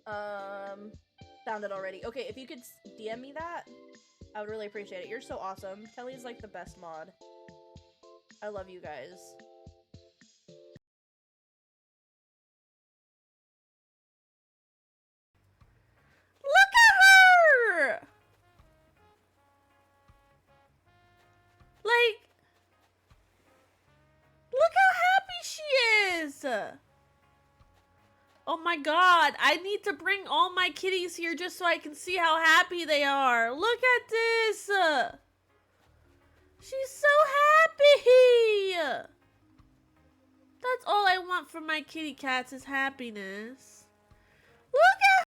Found it already. Okay, if you could DM me that, I would really appreciate it. You're so awesome. Kelly's like the best mod. I love you guys. Look at her! Like, look how happy she is! Oh my god, I need to bring all my kitties here just so I can see how happy they are. Look at this! She's so happy! That's all I want from my kitty cats is happiness. Look at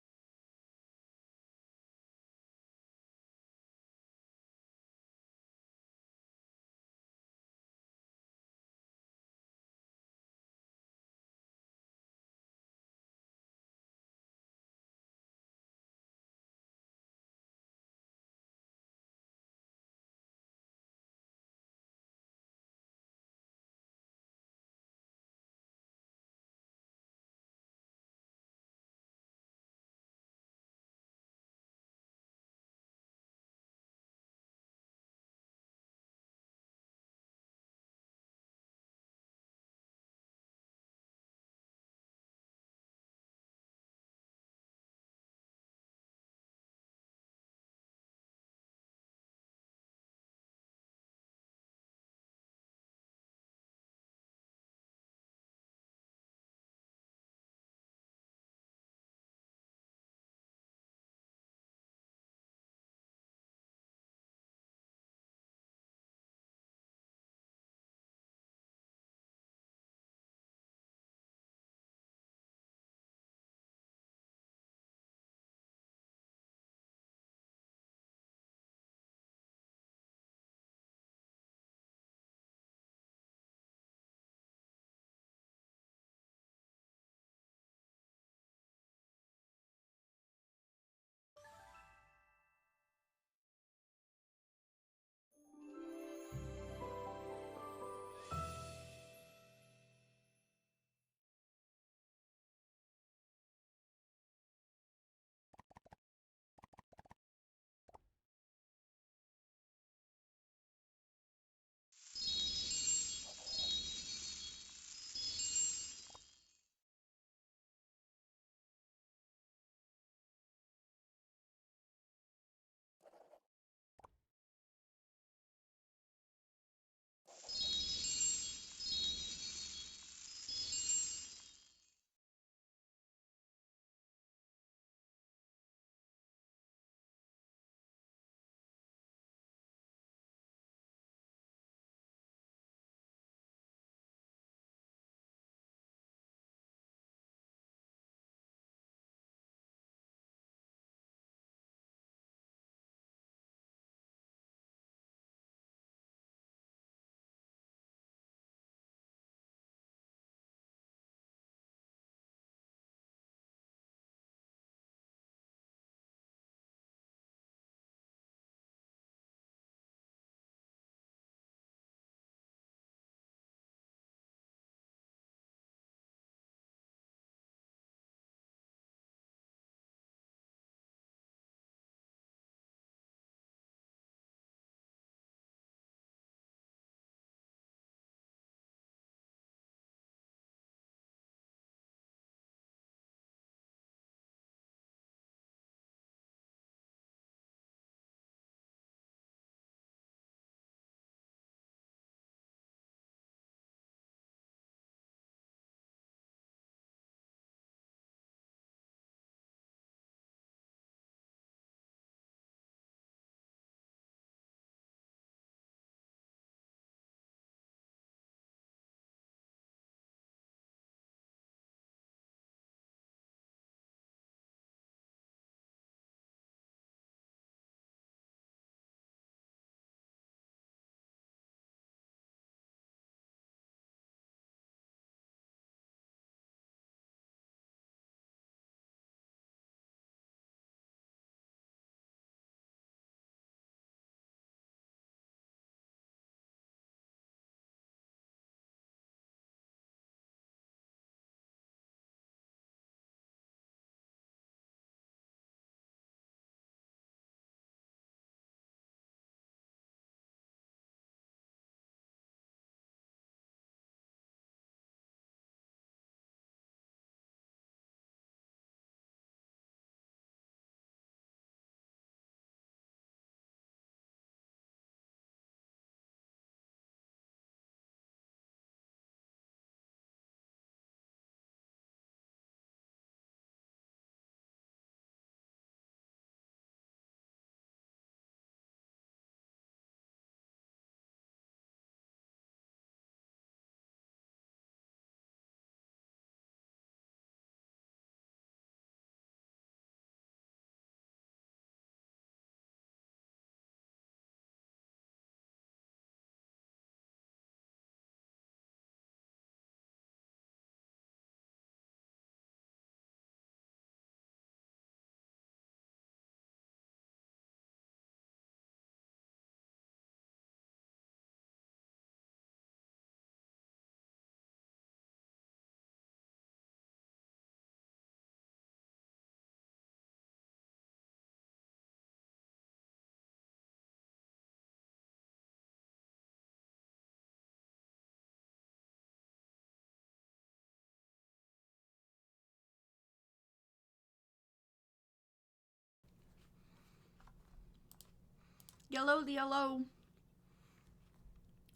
Yellow, the yellow.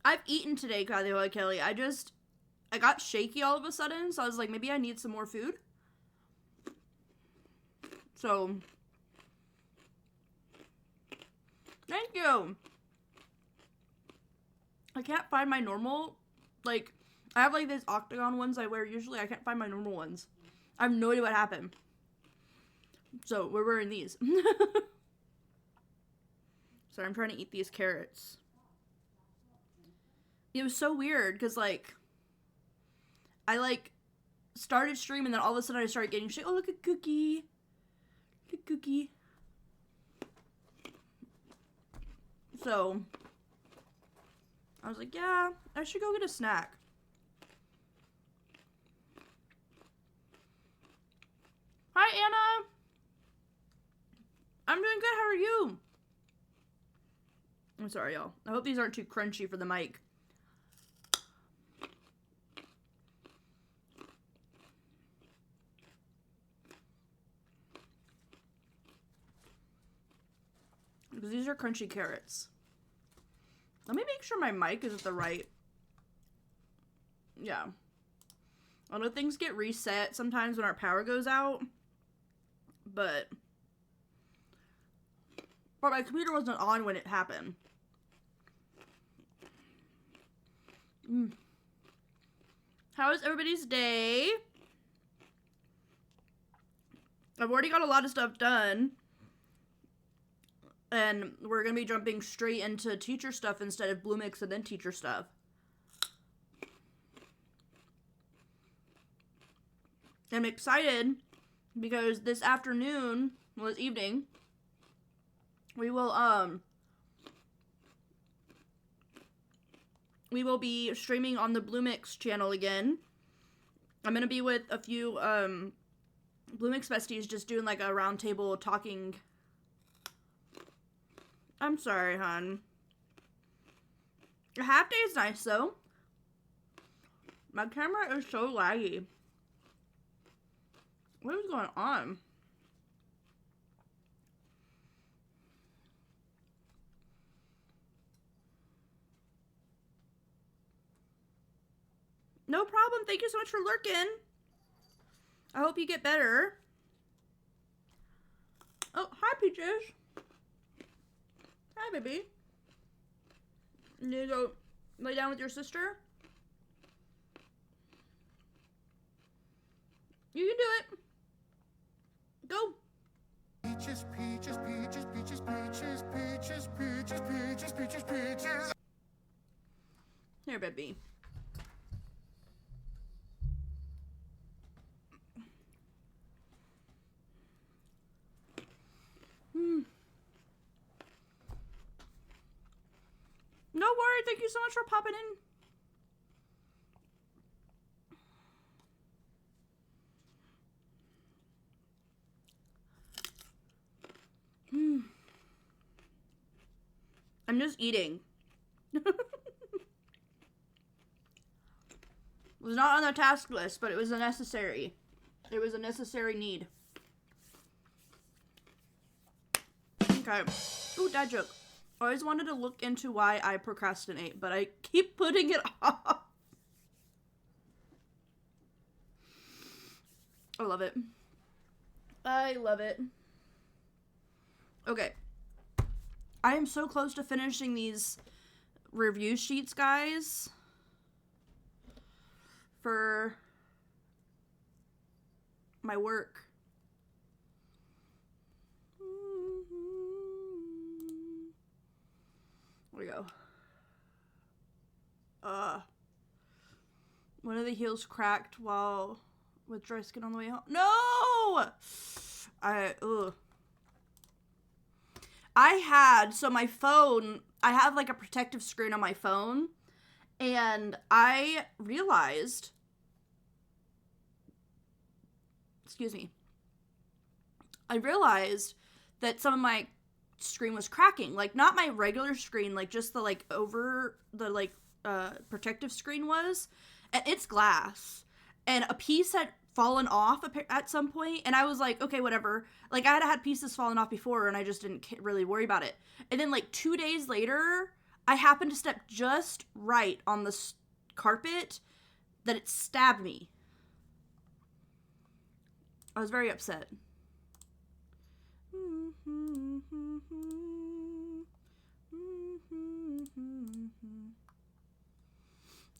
I've eaten today, Kelly. I got shaky all of a sudden, so I was like, maybe I need some more food. So, thank you. I can't find my normal, like, I have like these octagon ones I wear usually. I can't find my normal ones. I have no idea what happened. So, we're wearing these. So, I'm trying to eat these carrots. It was so weird, because, like, I, like, started streaming, and then all of a sudden I started getting shit. Oh, look at Cookie. Look at Cookie. So, I was like, yeah, I should go get a snack. Hi, Anna. I'm doing good. How are you? I'm sorry, y'all. I hope these aren't too crunchy for the mic. Because these are crunchy carrots. Let me make sure my mic is at the right. Yeah. I know things get reset sometimes when our power goes out. But my computer wasn't on when it happened. How is everybody's day? I've already got a lot of stuff done. And we're going to be jumping straight into teacher stuff instead of bloomix and then teacher stuff. I'm excited because this afternoon, well, this evening, we will be streaming on the bloomix channel again. I'm going to be with a few bloomix besties just doing like a round table talking. I'm sorry, hon. A half day is nice, though. My camera is so laggy. What is going on? No problem. Thank you so much for lurking. I hope you get better. Oh, hi, Peaches. Hi, baby. You need to go lay down with your sister? You can do it. Go. Peaches, peaches, peaches, peaches, peaches, peaches, peaches, peaches, peaches, peaches. Here, baby. No worry, thank you so much for popping in. I'm just eating. It was not on the task list, but it was a necessary. It was a necessary need. Okay. Ooh, dad joke. I always wanted to look into why I procrastinate, but I keep putting it off. I love it. I love it. Okay. I am so close to finishing these review sheets, guys. For my work. There we go. One of the heels cracked while with dry skin on the way home. No! So my phone, I have like a protective screen on my phone, and I realized, that some of my screen was cracking. Like, not my regular screen, like, just the, like, over the, like, protective screen was. And it's glass. And a piece had fallen off at some point, and I was like, okay, whatever. Like, I had pieces falling off before, and I just didn't really worry about it. And then, like, 2 days later, I happened to step just right on the carpet that it stabbed me. I was very upset.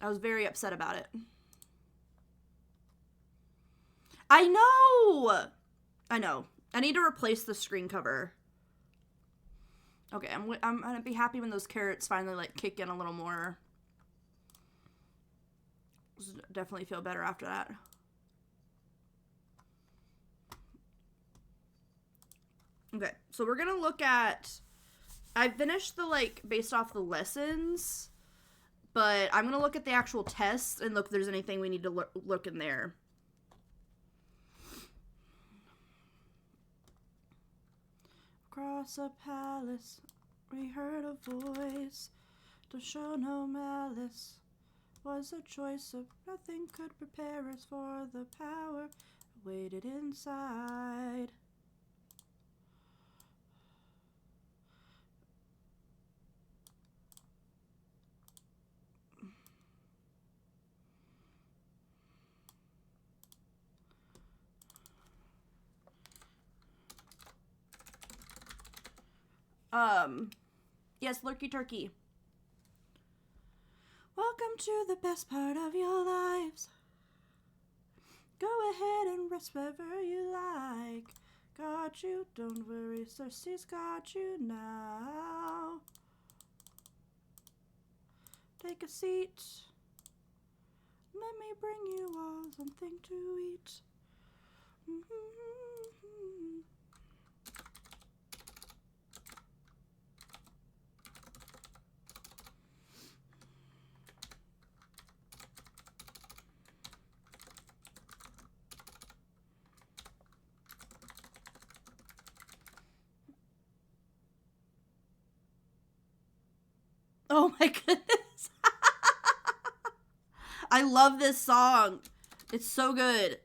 I was very upset about it. I know! I need to replace the screen cover. Okay, I'm gonna be happy when those carrots finally, like, kick in a little more. Definitely feel better after that. Okay, so we're gonna look at... I finished the, like, based off the lessons, but I'm gonna look at the actual tests and look if there's anything we need to look in there. Across a palace, we heard a voice, to show no malice, was a choice of nothing could prepare us for the power waited inside. Yes, Lurky Turkey. Welcome to the best part of your lives. Go ahead and rest wherever you like. Got you, don't worry, Cersei's got you now. Take a seat. Let me bring you all something to eat. Oh my goodness. I love this song. It's so good.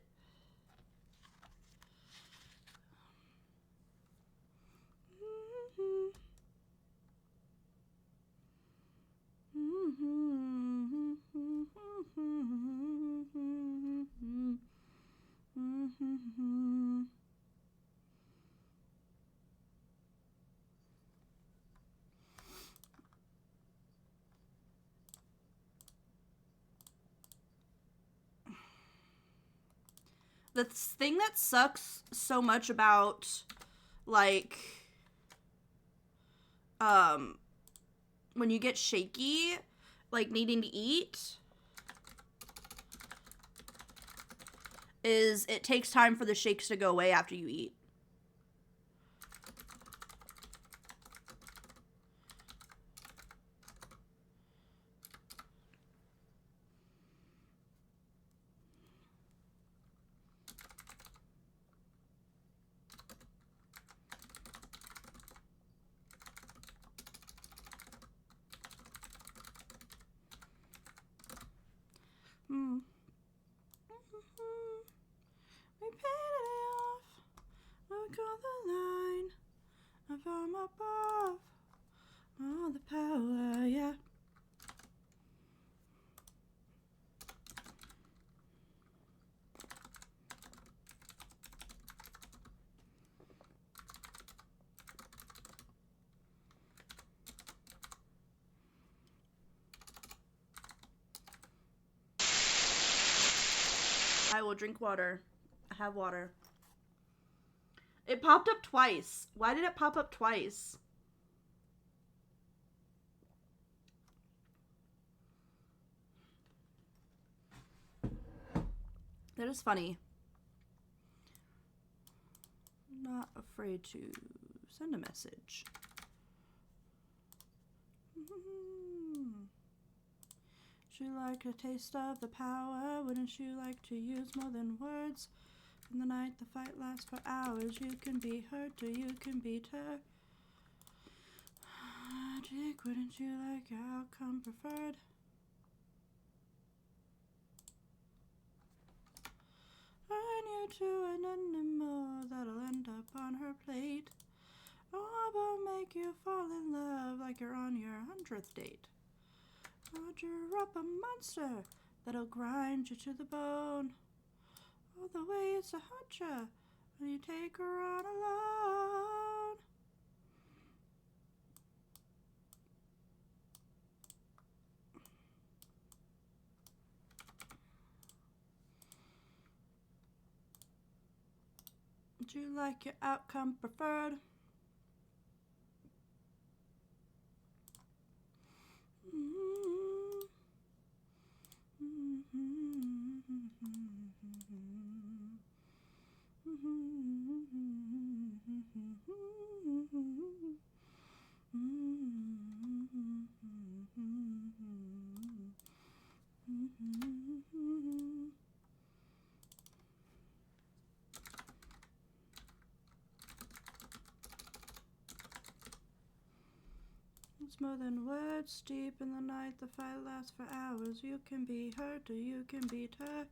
The thing that sucks so much about, like, when you get shaky, like, needing to eat, is it takes time for the shakes to go away after you eat. We paid it off. Look on the line. From above. All the power, yeah. I will drink water. I have water. It popped up twice. Why did it pop up twice? That is funny. I'm not afraid to send a message. Would you like a taste of the power? Wouldn't you like to use more than words? In the night the fight lasts for hours. You can be hurt or you can beat her. Magic, wouldn't you like your outcome preferred? married to an animal that'll end up on her plate. Oh, I will make you fall in love like you're on your 100th date. Conjure up a monster that'll grind you to the bone. All the way it's a huncher when you take her on alone. Would you like your outcome preferred? It's more than words, deep in the night, the fight lasts for hours. You can be hurt or you can beat her.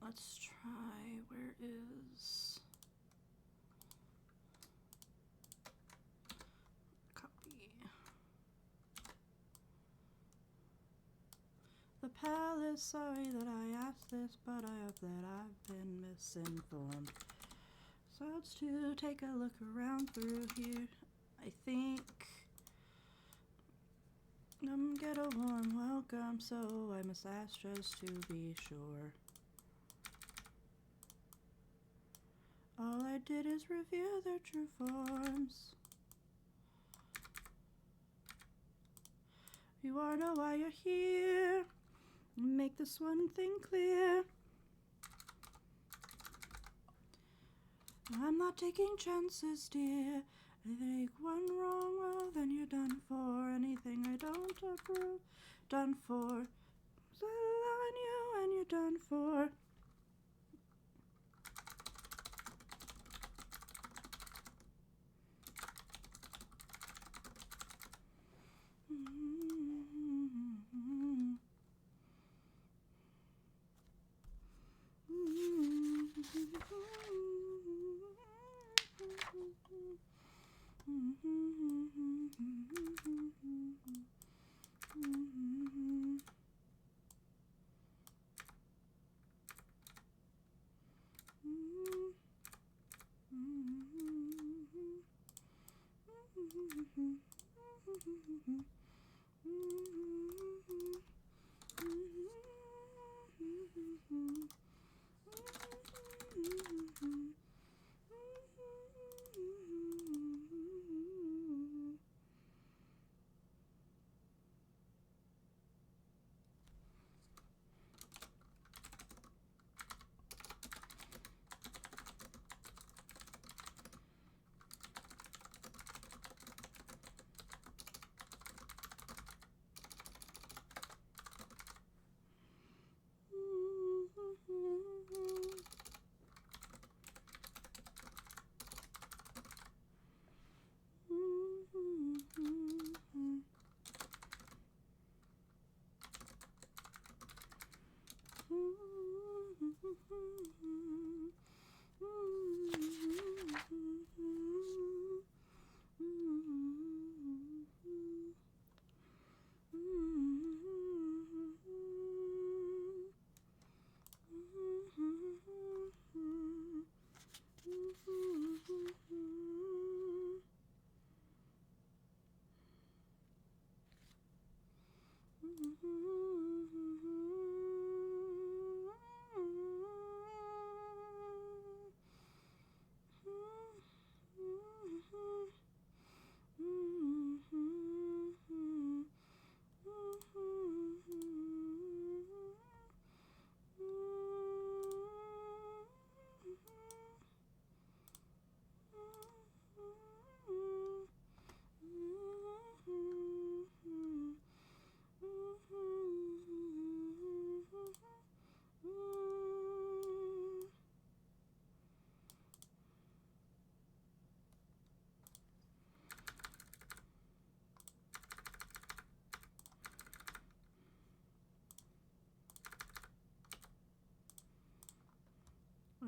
Let's try, where is copy? The palace, sorry that I asked this, but I hope that I've been misinformed. So let's take a look around through here. I think get a warm welcome, so I must ask just to be sure. All I did is reveal their true forms. You wanna know why you're here? Make this one thing clear. I'm not taking chances, dear. If I make one wrong, well, then you're done for. Anything I don't approve, done for. So I love you and you're done for.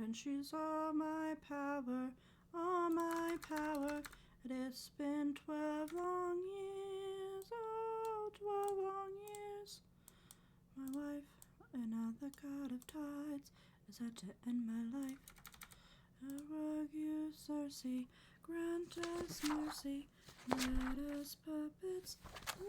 and she's all my power, all my power. It's been 12 long years, oh, 12 long years. My wife, and now the god of tides, is out to end my life. Rug you, Circe, grant us mercy, let us puppets leave.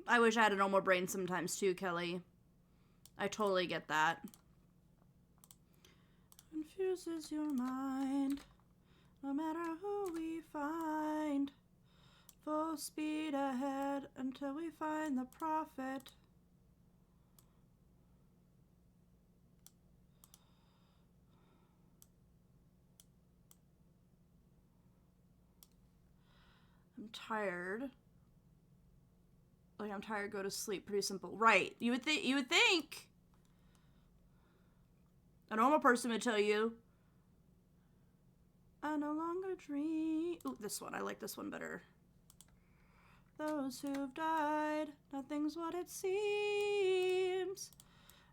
I wish I had a normal brain sometimes too, Kelly. I totally get that. Confuses your mind, no matter who we find. Full speed ahead until we find the prophet. I'm tired. Like, I'm tired, go to sleep. Pretty simple. Right. You would think. A normal person would tell you. I no longer dream. Ooh, this one. I like this one better. Those who've died, nothing's what it seems.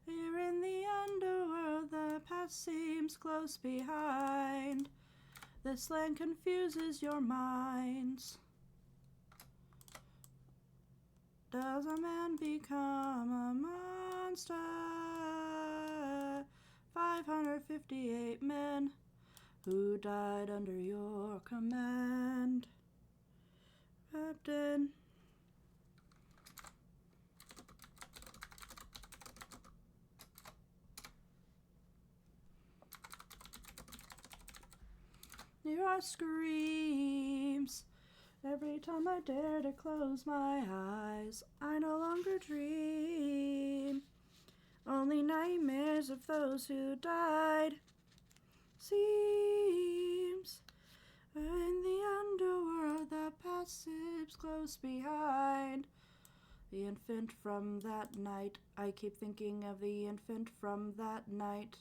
Here in the underworld, the past seems close behind. This land confuses your minds. Does a man become a monster? 558 men who died under your command, Captain. Your screams every time I dare to close my eyes. I no longer dream, only nightmares of those who died. Seems in the underworld the past seems close behind. The infant from that night, I keep thinking of the infant from that night.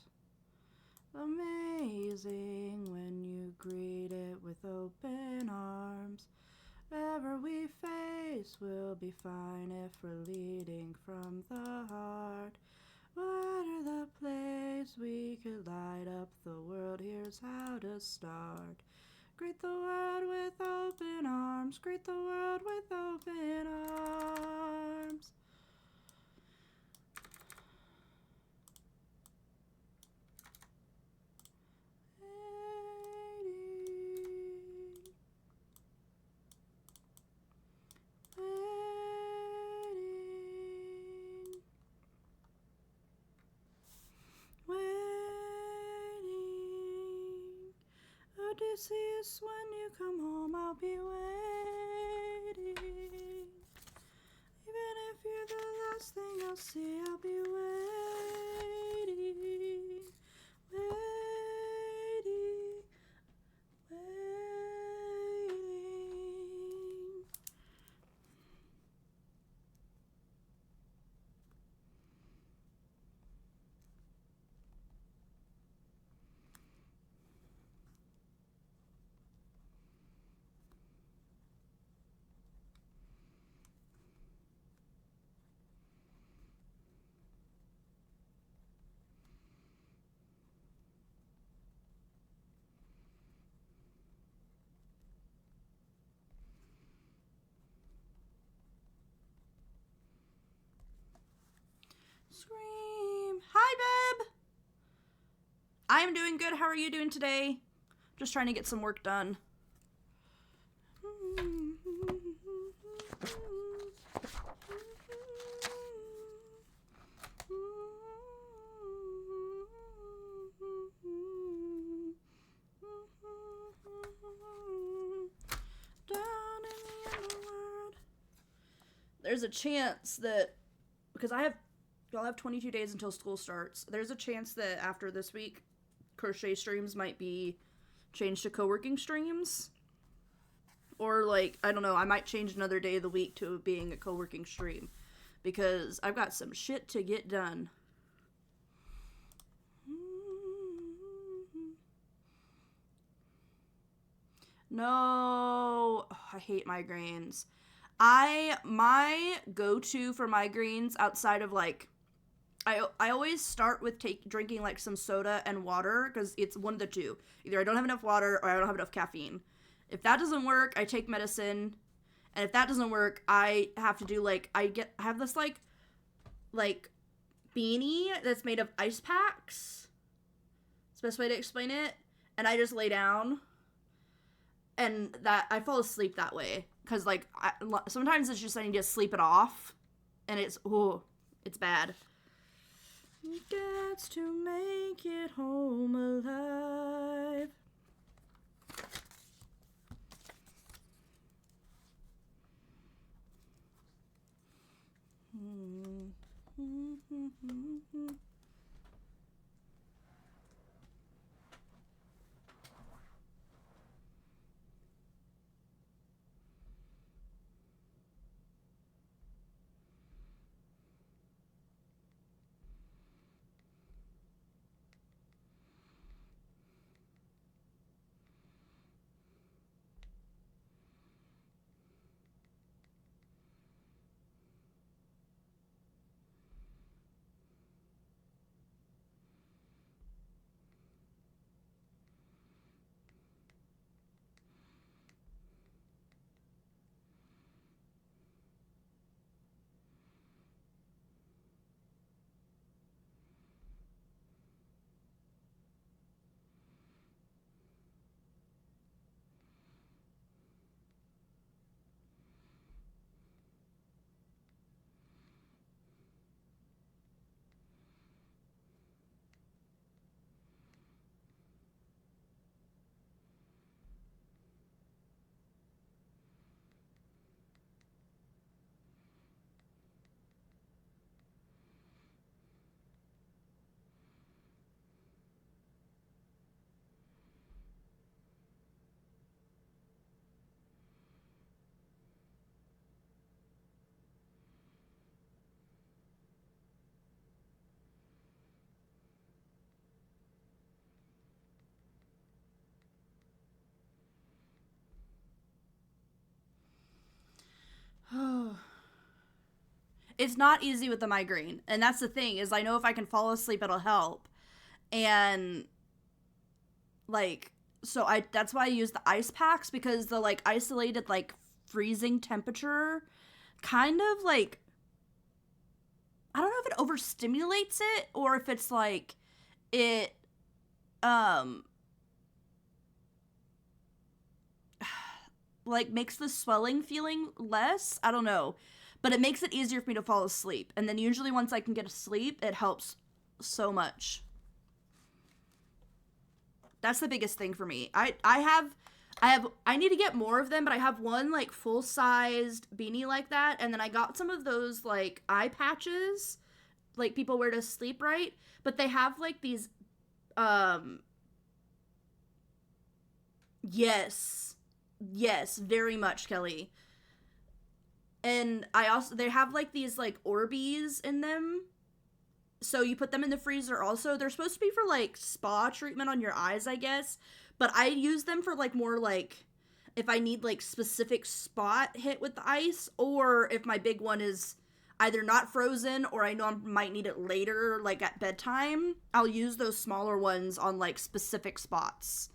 Amazing when you greet it with open arms. Whatever we face will be fine if we're leading from the heart. What are the place we could light up the world? Here's how to start. Greet the world with open arms. Greet the world with open arms. Waiting, Odysseus promise when you come home I'll be waiting. Even if you're the last thing I'll see, I'll be waiting. Waiting. Waiting. Scream. Hi, Beb. I'm doing good. How are you doing today? Just trying to get some work done. Down in the underworld. There's a chance that, because y'all have 22 days until school starts. There's a chance that after this week, crochet streams might be changed to co-working streams. Or, like, I don't know, I might change another day of the week to being a co-working stream. Because I've got some shit to get done. No, I hate migraines. My go-to for migraines outside of, like, I always start with drinking, like, some soda and water, because it's one of the two. Either I don't have enough water, or I don't have enough caffeine. If that doesn't work, I take medicine, and if that doesn't work, I have to do, like, I have this, like, beanie that's made of ice packs. It's the best way to explain it. And I just lay down, and that, I fall asleep that way. Because, like, sometimes it's just I need to sleep it off, and it's bad. Gets to make it home alive. It's not easy with the migraine. And that's the thing, is I know if I can fall asleep, it'll help. And, like, so that's why I use the ice packs, because the, like, isolated, like, freezing temperature kind of, like, I don't know if it overstimulates it, or if it's, like, it, like, makes the swelling feeling less. I don't know. But it makes it easier for me to fall asleep. And then usually once I can get to sleep, it helps so much. That's the biggest thing for me. I have I need to get more of them, but I have one like full-sized beanie like that, and then I got some of those like eye patches like people wear to sleep, right? But they have like these yes. Yes, very much, Kelly. And they have like these like Orbeez in them. So you put them in the freezer also. They're supposed to be for like spa treatment on your eyes, I guess. But I use them for like more like if I need like specific spot hit with the ice, or if my big one is either not frozen or I know I might need it later, like at bedtime, I'll use those smaller ones on like specific spots.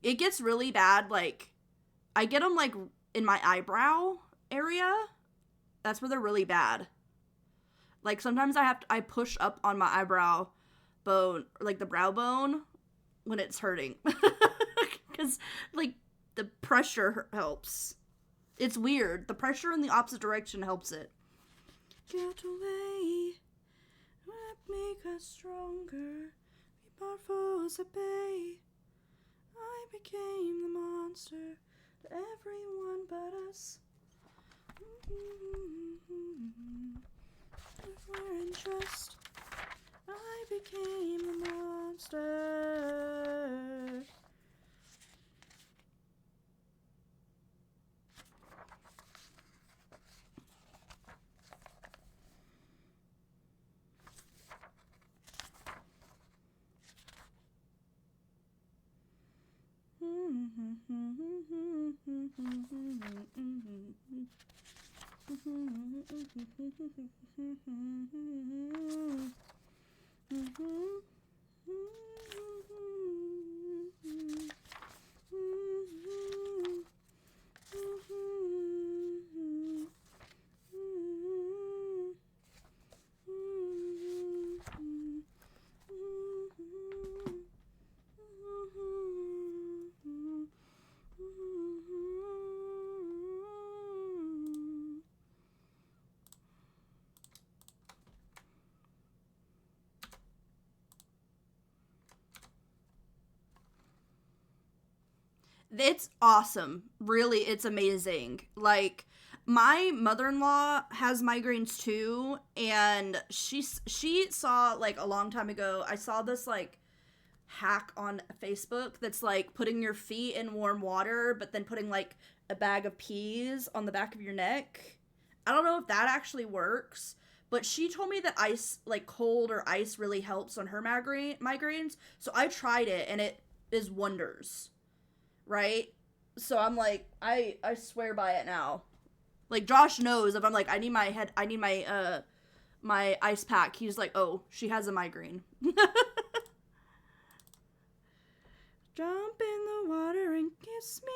It gets really bad, like I get them like in my eyebrow area. That's where they're really bad. Like sometimes I push up on my eyebrow bone, like the brow bone, when it's hurting. Because like the pressure helps. It's weird. The pressure in the opposite direction helps it. Get away, make us stronger. We barfos obey. I became the monster to everyone but us. If we're unjust, I became the monster. It's awesome. Really, it's amazing. Like, my mother-in-law has migraines too, and she saw, like, a long time ago, I saw this, like, hack on Facebook that's, like, putting your feet in warm water, but then putting, like, a bag of peas on the back of your neck. I don't know if that actually works, but she told me that ice, like, cold or ice really helps on her migraines, so I tried it, and it is wonders. Right? So I'm like, I swear by it now. Like, Josh knows if I'm like, I need my ice pack. He's like, oh, she has a migraine. Jump in the water and kiss me.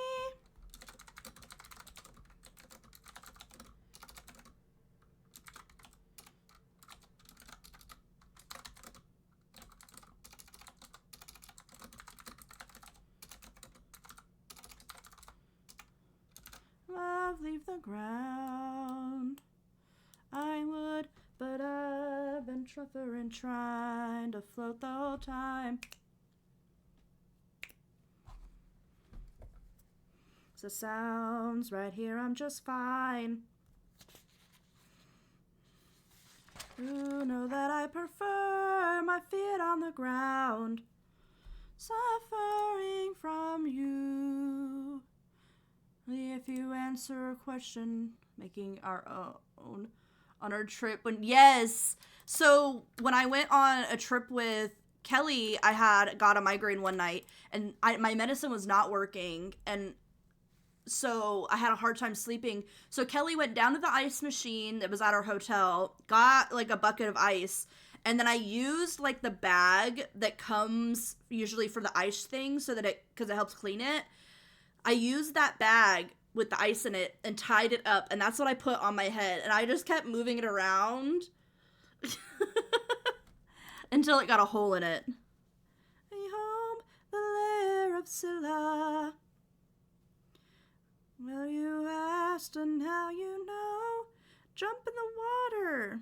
Love, leave the ground. I would, but I've been truffering, trying to float the whole time. So sounds right here, I'm just fine. You know that I prefer my feet on the ground, suffering from you. If you answer a question, making our own on our trip. Yes. So when I went on a trip with Kelly, I got a migraine one night, and my medicine was not working, and so I had a hard time sleeping. So Kelly went down to the ice machine that was at our hotel, got like a bucket of ice, and then I used like the bag that comes usually for the ice thing because it helps clean it. I used that bag with the ice in it and tied it up, and that's what I put on my head, and I just kept moving it around until it got a hole in it. Home, the lair of Scylla. Well, you asked, and now you know. Jump in the water.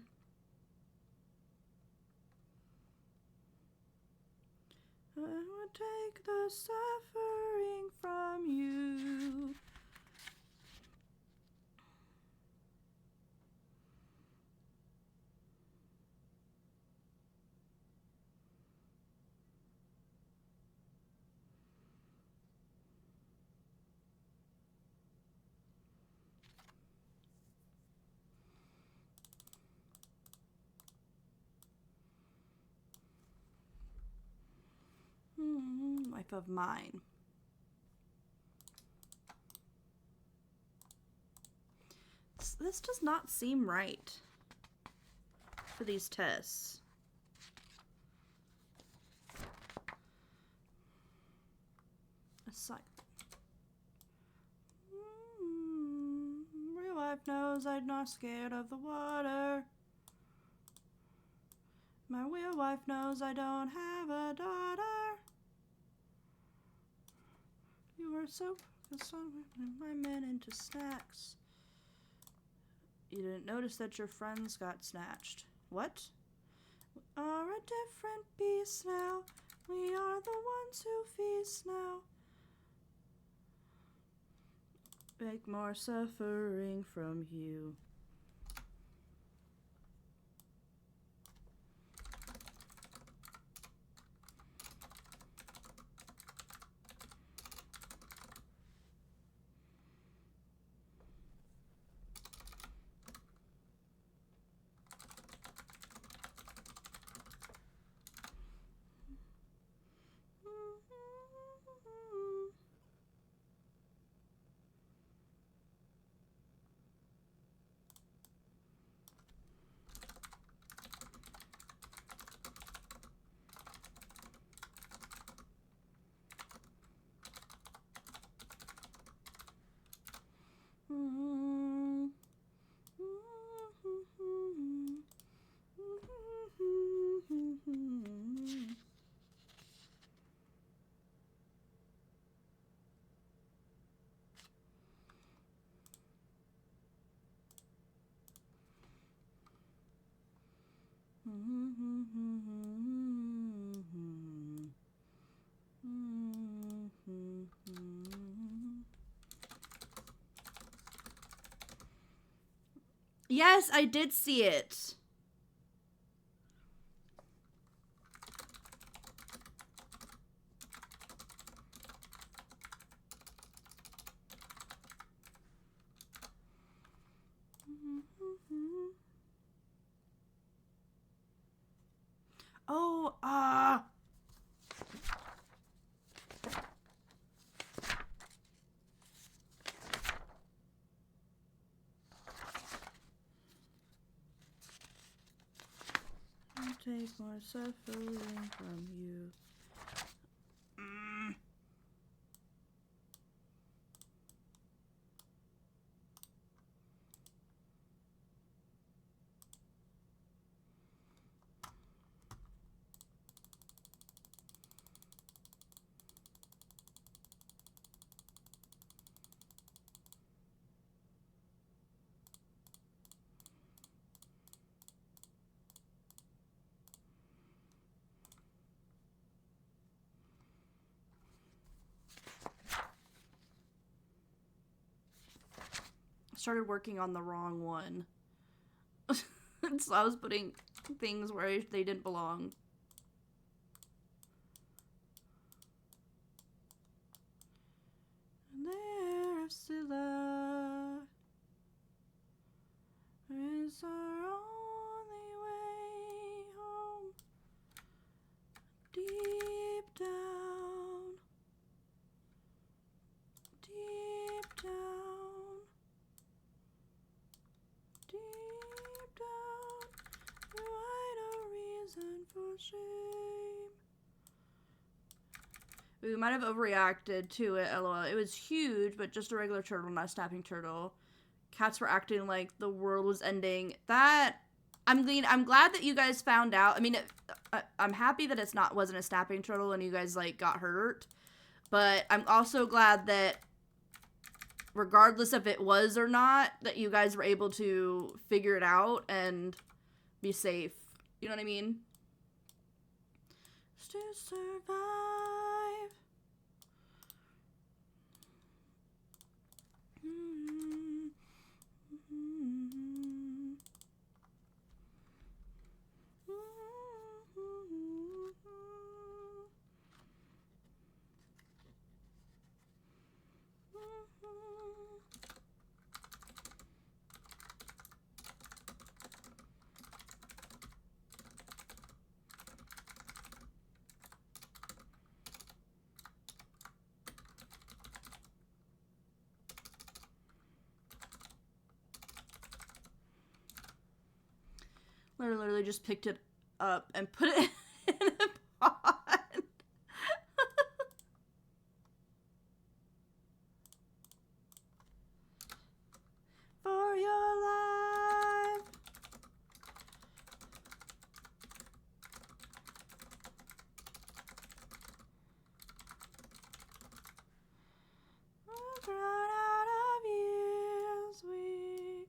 I would take the suffering from you. Life of mine. This does not seem right for these tests. Aside. Real life knows I'm not scared of the water. My real wife knows I don't have a daughter. You were so focused on my men into snacks. You didn't notice that your friends got snatched. What? We are a different beast now. We are the ones who feast now. Make more suffering from you. Yes, I did see it. Oh, I'll take more suffering from you. Started working on the wrong one. So I was putting things where they didn't belong. There, Scylla is our only way home. Deep down, deep down, deep down, you hide a reason for shame. We might have overreacted to it, lol. It was huge, but just a regular turtle, not a snapping turtle. Cats were acting like the world was ending. That, I'm glad that you guys found out. I mean, I'm happy that wasn't a snapping turtle and you guys, like, got hurt. But I'm also glad that, regardless if it was or not, that you guys were able to figure it out and be safe. You know what I mean? to survive. Literally just picked it up and put it in a pot. For your life. We've run out of years. We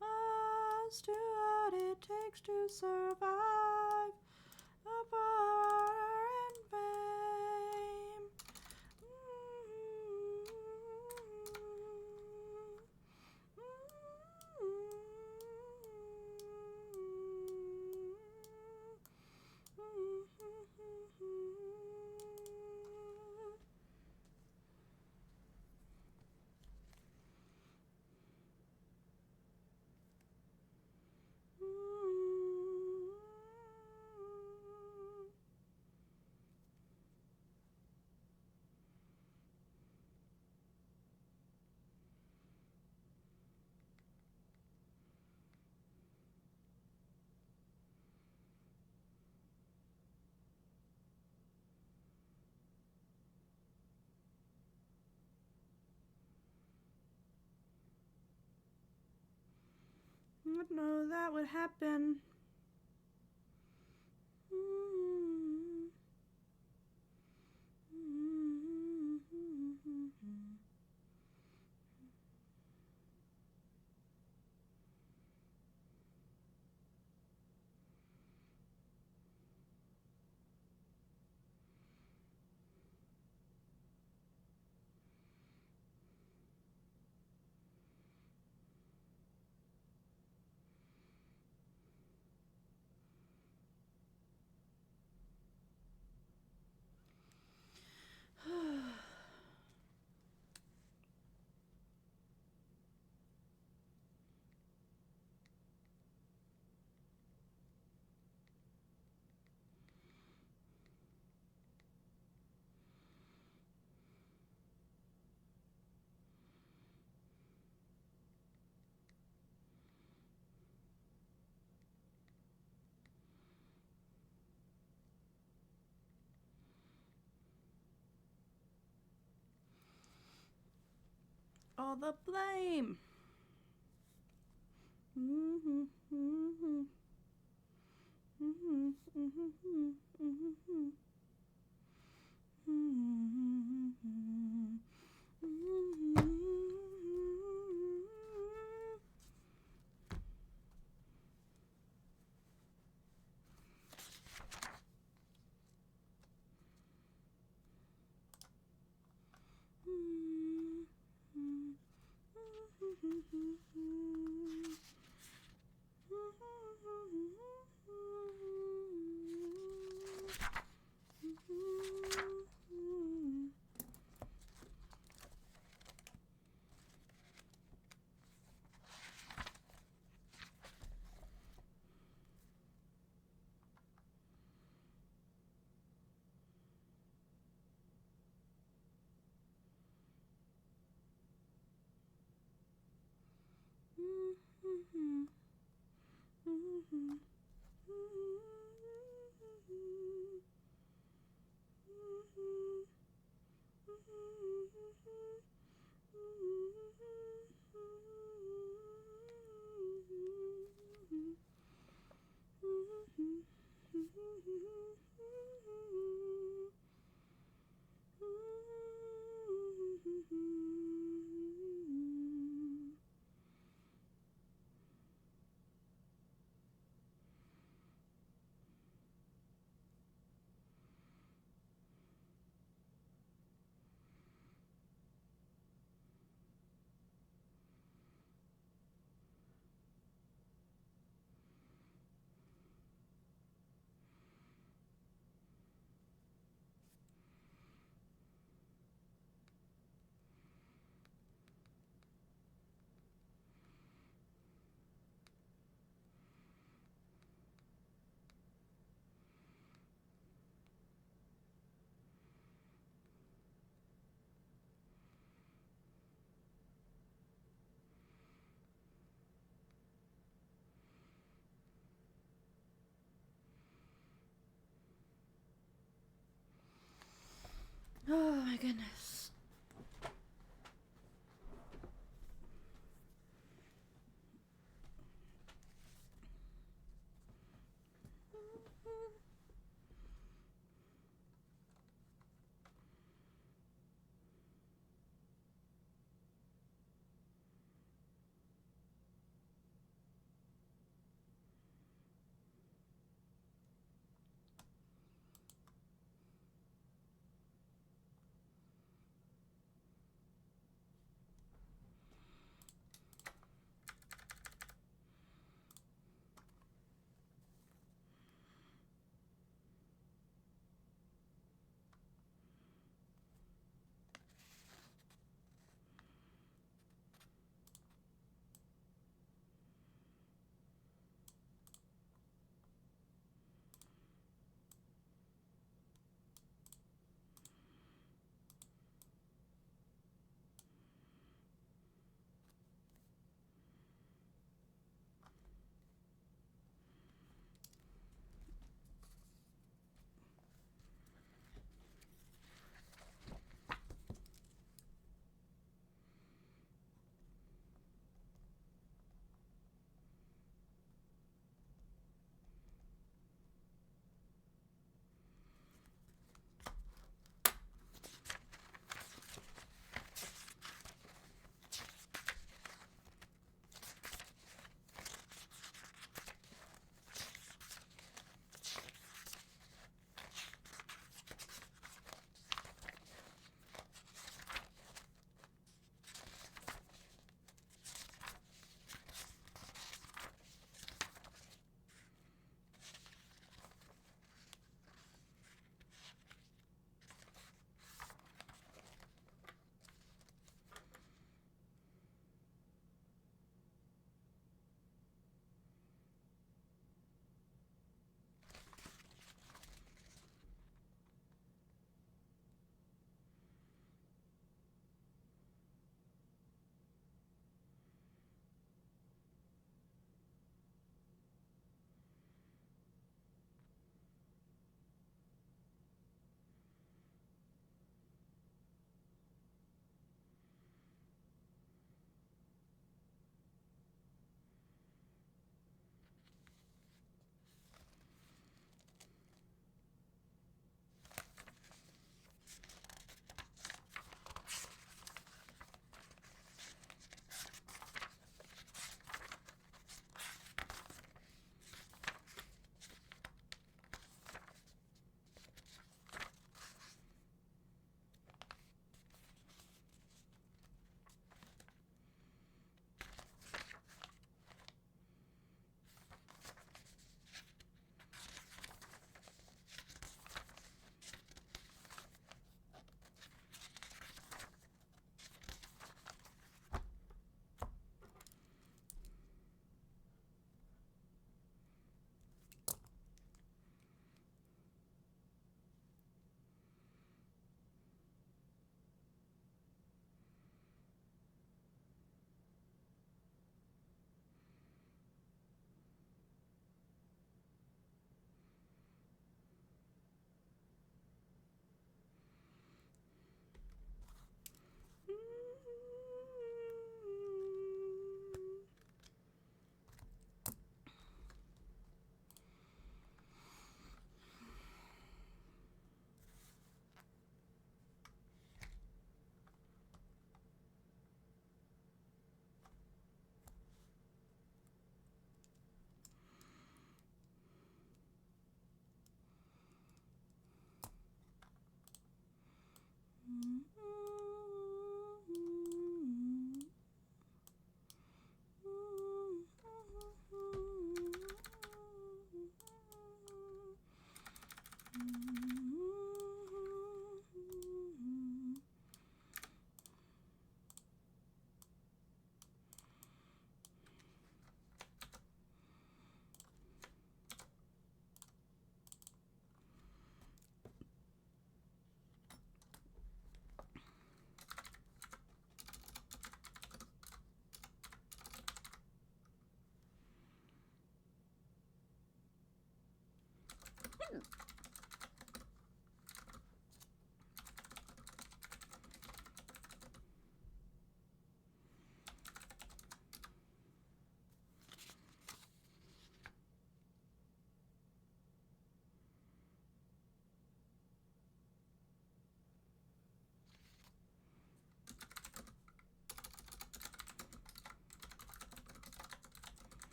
must do what it takes to survive. Power and fame. Would know that would happen. All the blame. goodness.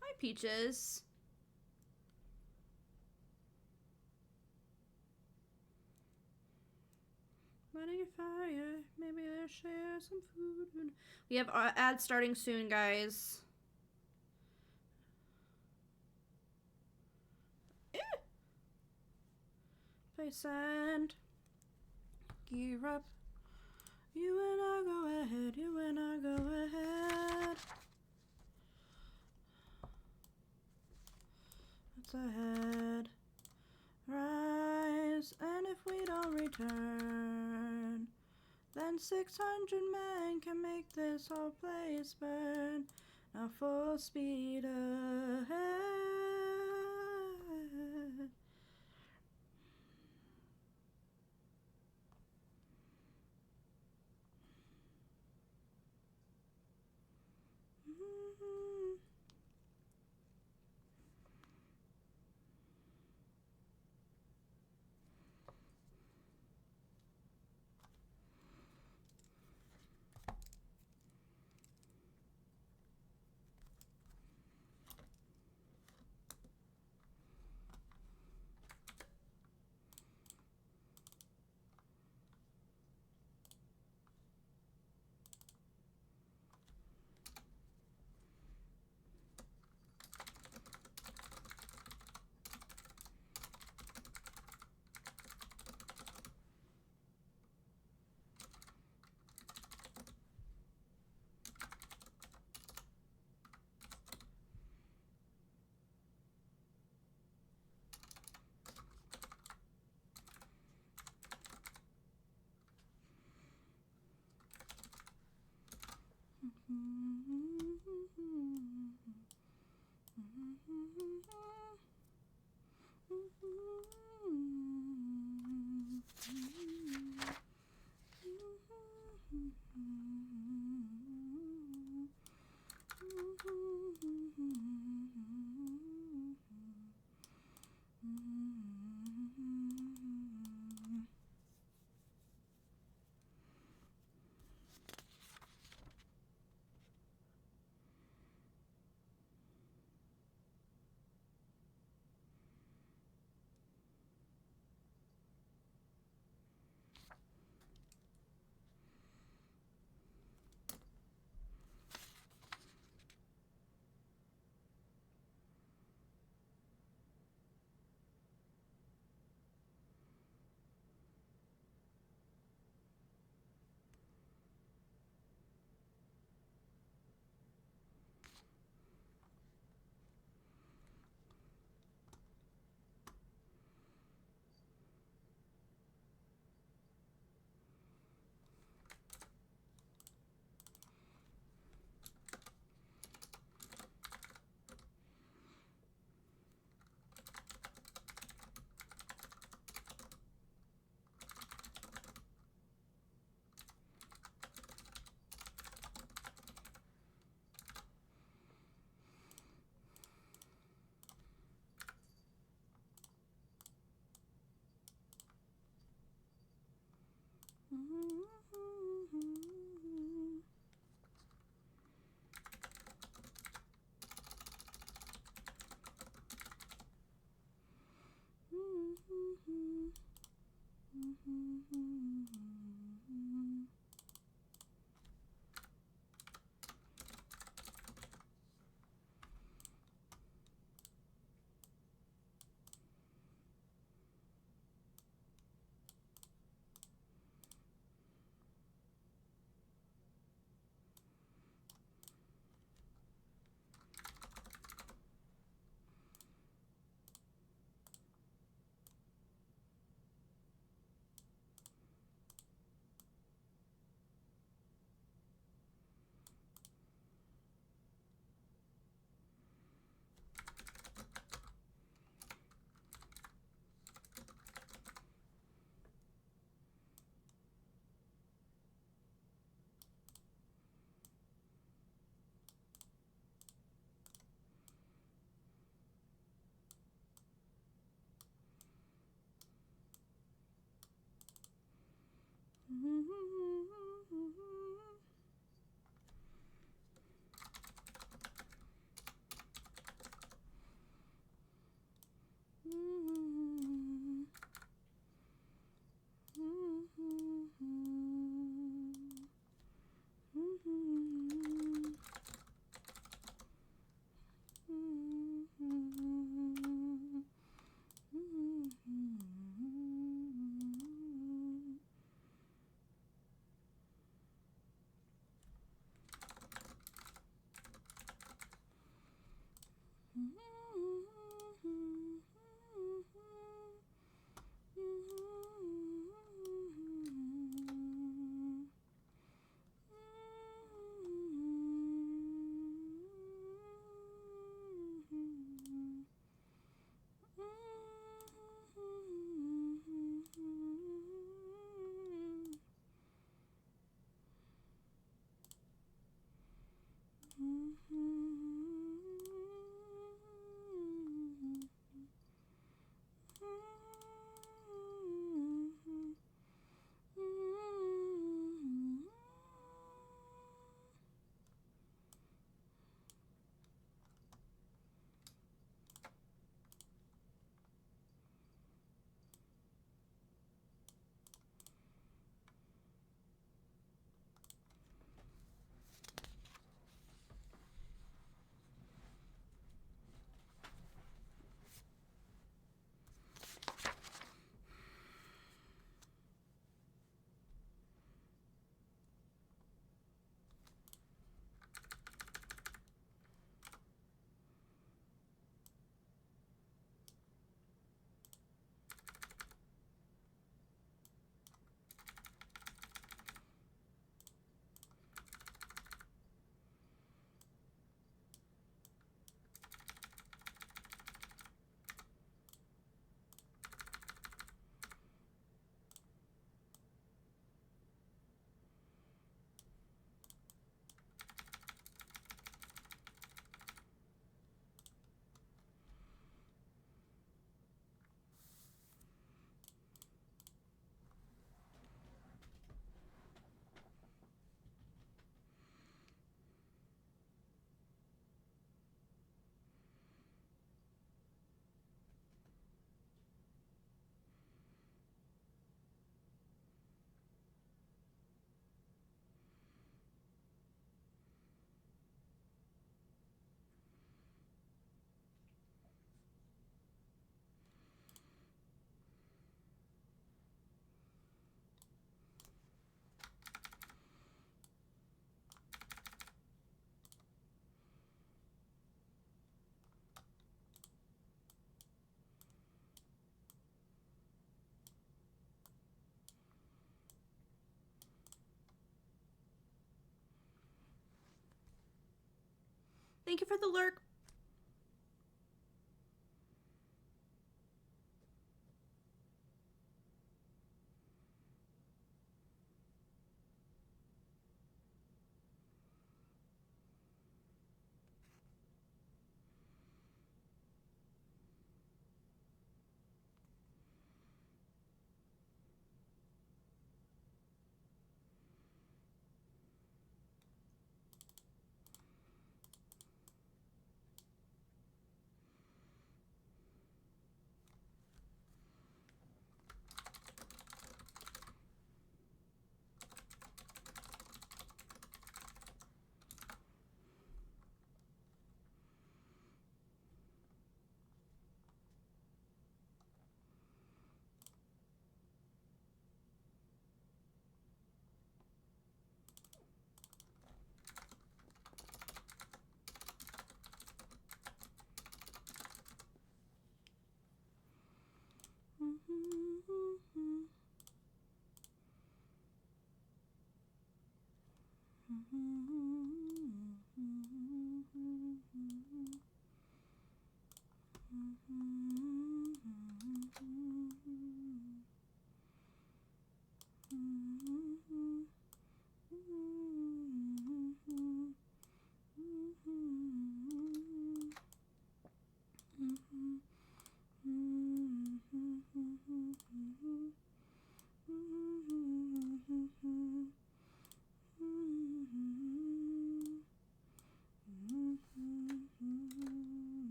Hi, Peaches. Lighting a fire, maybe they'll share some food. We have ads starting soon, guys. Place and gear up. You and I go ahead, you and I go ahead. It's ahead. Rise, and if we don't return, then 600 men can make this whole place burn. Now full speed ahead. Thank you for the lurk.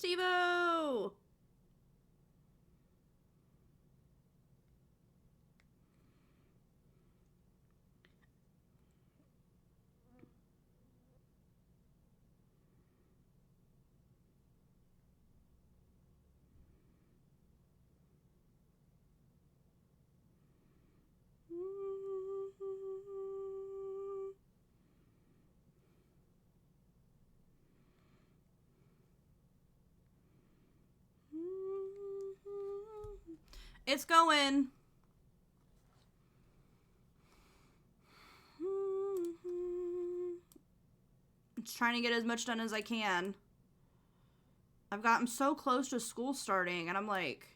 Steve-O! It's going. It's trying to get as much done as I can. I've gotten so close to school starting, and I'm like,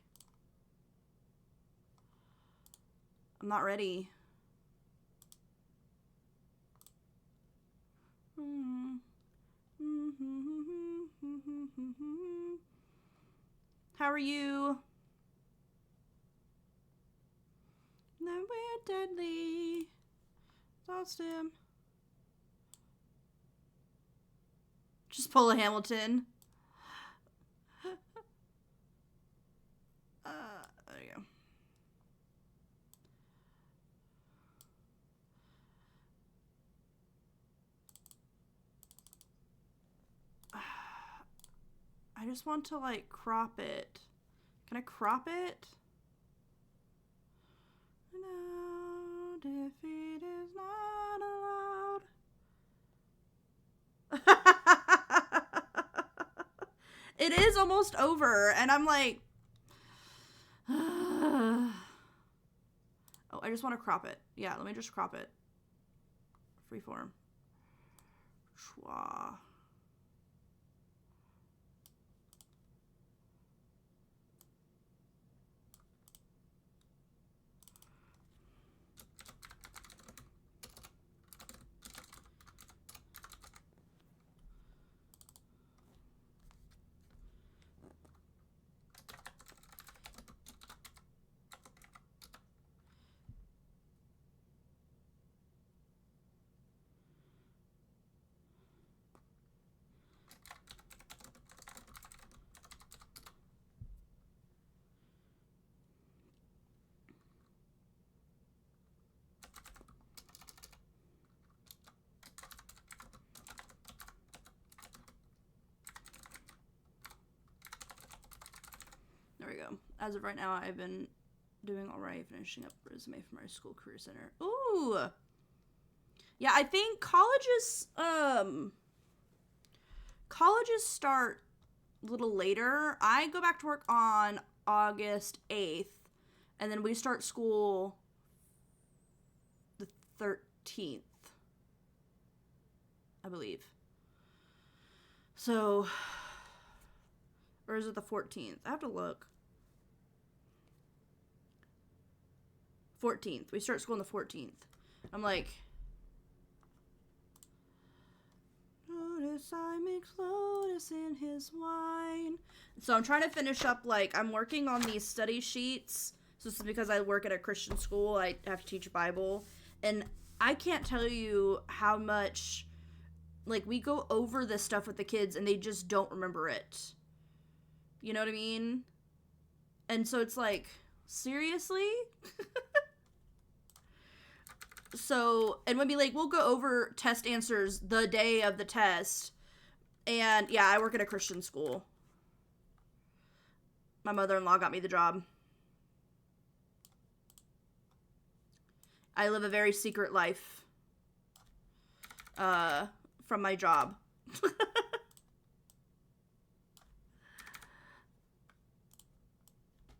I'm not ready. How are you? No, we're deadly. Lost him. Just pull a Hamilton. There you go. just want to, like, crop it. Can I crop it? No, defeat is not allowed. It is almost over, and I'm like... Oh, I just want to crop it. Yeah, let me just crop it. Freeform. Schwa. There we go. As of right now, I've been doing alright, finishing up resume for my school career center. Ooh! Yeah, I think colleges start a little later. I go back to work on August 8th, and then we start school the 13th, I believe. So, or is it the 14th? I have to look. 14th. We start school on the 14th. I'm like... Lotus, I mix lotus in his wine. So I'm trying to finish up, like, I'm working on these study sheets. So this is because I work at a Christian school. I have to teach Bible. And I can't tell you how much, like, we go over this stuff with the kids and they just don't remember it. You know what I mean? And so it's like, seriously? So, and we'll be like, we'll go over test answers the day of the test. And yeah, I work at a Christian school. My mother-in-law got me the job. I live a very secret life from my job.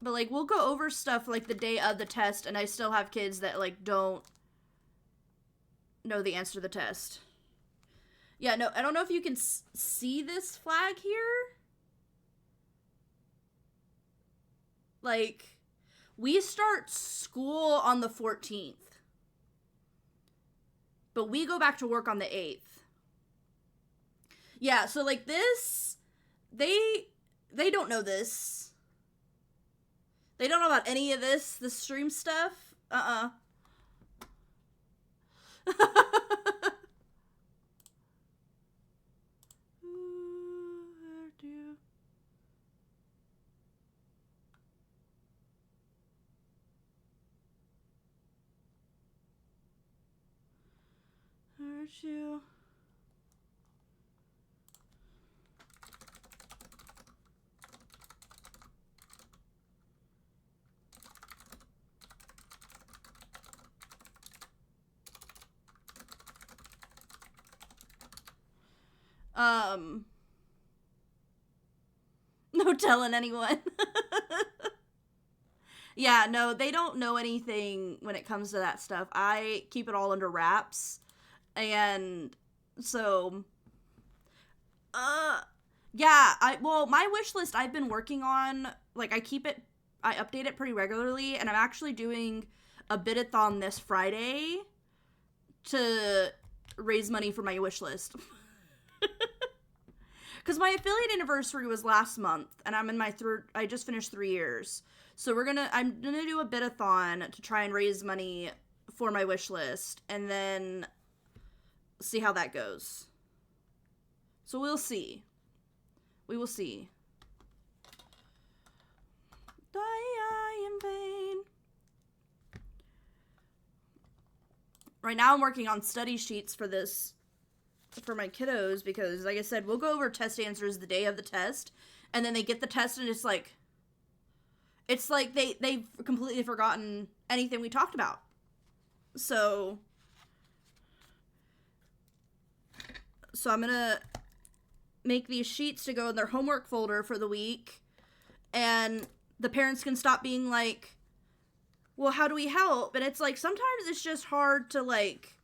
But, like, we'll go over stuff, like, the day of the test, and I still have kids that, like, don't know the answer to the test. Yeah, no, I don't know if you can see this flag here. Like, we start school on the 14th. But we go back to work on the 8th. Yeah, so, like, this, they don't know this. They don't know about any of this stream stuff. Hurt you. No telling anyone. Yeah, no, they don't know anything when it comes to that stuff. I keep it all under wraps. And so, yeah, my wish list I've been working on, like, I update it pretty regularly, and I'm actually doing a bid-a-thon this Friday to raise money for my wish list. Because my affiliate anniversary was last month, and I'm in my I just finished 3 years. So I'm gonna do a bid-a-thon to try and raise money for my wish list, and then see how that goes. So we'll see. We will see. Die I in vain. Right now I'm working on study sheets for my kiddos, because, like I said, we'll go over test answers the day of the test, and then they get the test and it's like they've completely forgotten anything we talked about. So I'm gonna make these sheets to go in their homework folder for the week, and the parents can stop being like, well, how do we help? And it's like, sometimes it's just hard to, like,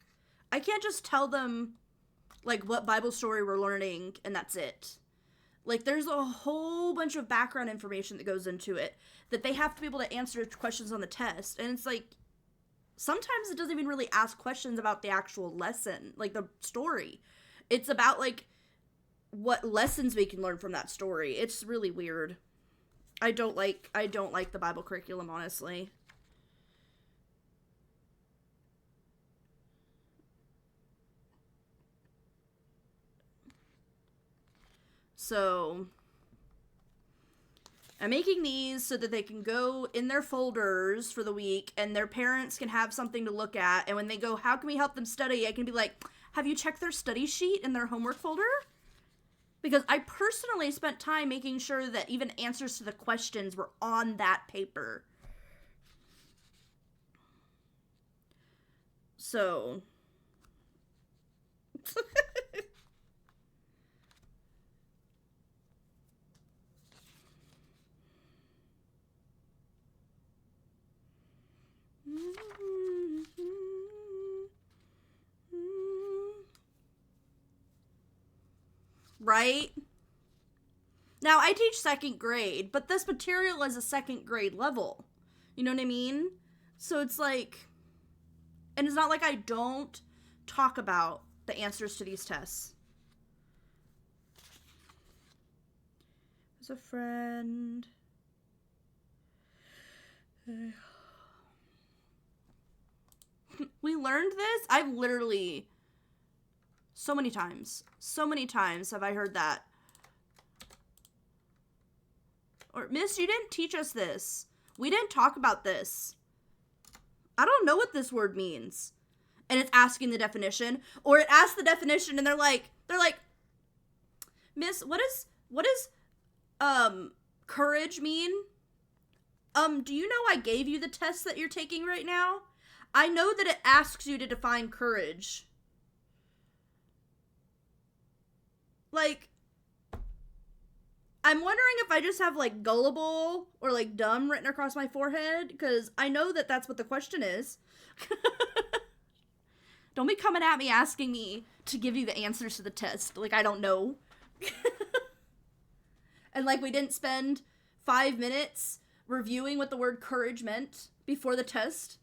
I can't just tell them, like, what Bible story we're learning, and that's it. Like, there's a whole bunch of background information that goes into it that they have to be able to answer questions on the test. And it's like, sometimes it doesn't even really ask questions about the actual lesson, like the story. It's about, like, what lessons we can learn from that story. It's really weird. I don't like the Bible curriculum, honestly. So I'm making these so that they can go in their folders for the week, and their parents can have something to look at. And when they go, how can we help them study? I can be like, have you checked their study sheet in their homework folder? Because I personally spent time making sure that even answers to the questions were on that paper. So right? Now, I teach second grade, but this material is a second grade level. You know what I mean? So it's like, and it's not like I don't talk about the answers to these tests. As a friend. We learned this? I've literally, so many times have I heard that. Or, Miss, you didn't teach us this. We didn't talk about this. I don't know what this word means. And it's asking the definition. Or it asks the definition and they're like, Miss, what does courage mean? Do you know I gave you the test that you're taking right now? I know that it asks you to define courage. Like, I'm wondering if I just have, like, gullible or, like, dumb written across my forehead, because I know that that's what the question is. Don't be coming at me asking me to give you the answers to the test. Like, I don't know. And, like, we didn't spend 5 minutes reviewing what the word courage meant before the test.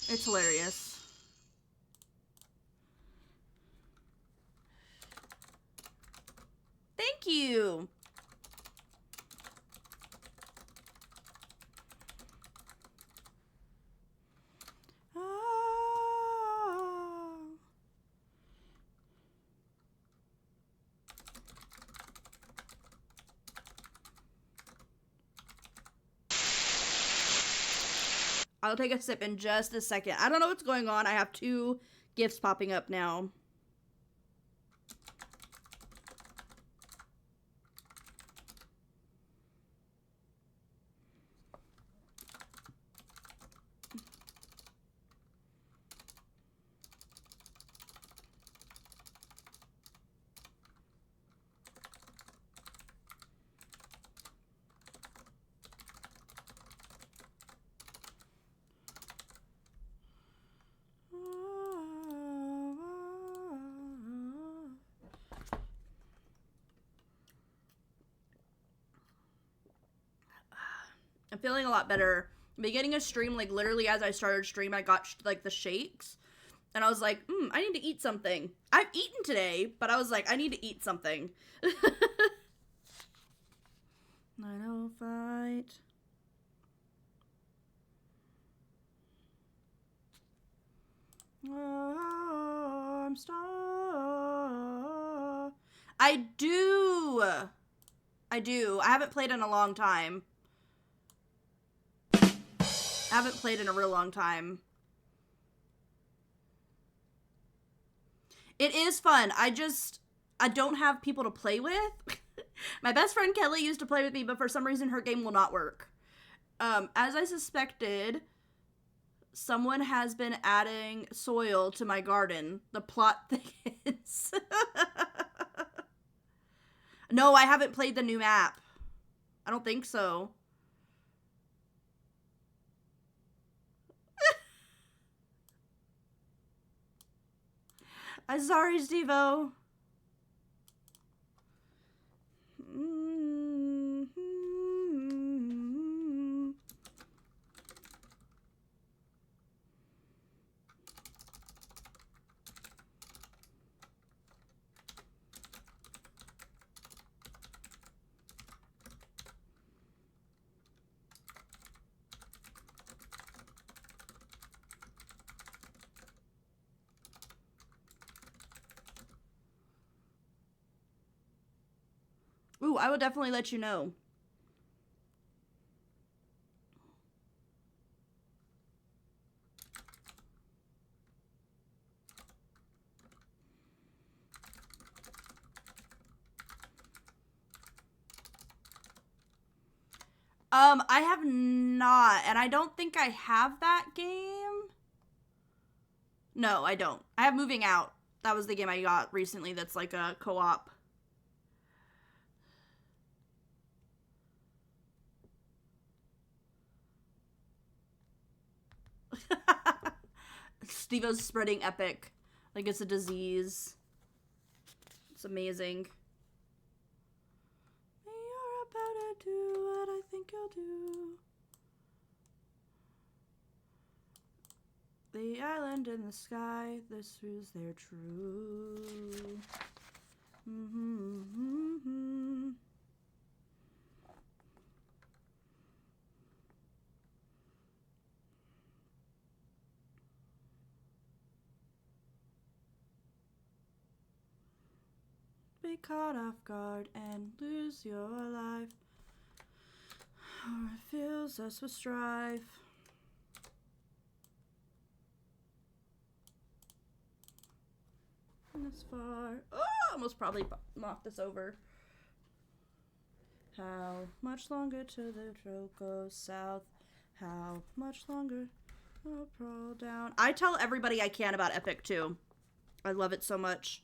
It's hilarious. Thank you. I'll take a sip in just a second. I don't know what's going on. I have 2 gifts popping up now. I'm feeling a lot better. Beginning of stream, like, literally as I started stream, I got, like, the shakes. And I was like, I need to eat something. I've eaten today, but I was like, I need to eat something. 905. Oh, I'm stuck. I do. I haven't played in a long time. I haven't played in a real long time. It is fun. I don't have people to play with. My best friend Kelly used to play with me, but for some reason her game will not work. As I suspected, someone has been adding soil to my garden. The plot thickens. No, I haven't played the new map. I don't think so. I'm sorry, Stevo. Ooh, I will definitely let you know. I have not, and I don't think I have that game. No, I don't. I have Moving Out. That was the game I got recently that's like a co-op. Stevo's spreading epic. Like it's a disease. It's amazing. You're about to do what I think you'll do. The island in the sky, this is their true. Be caught off guard and lose your life, or it fills us with strife. This far. Oh, almost probably knocked this over. How much longer till the trail goes south? How much longer? I'll crawl down. I tell everybody I can about Epic too. I love it so much.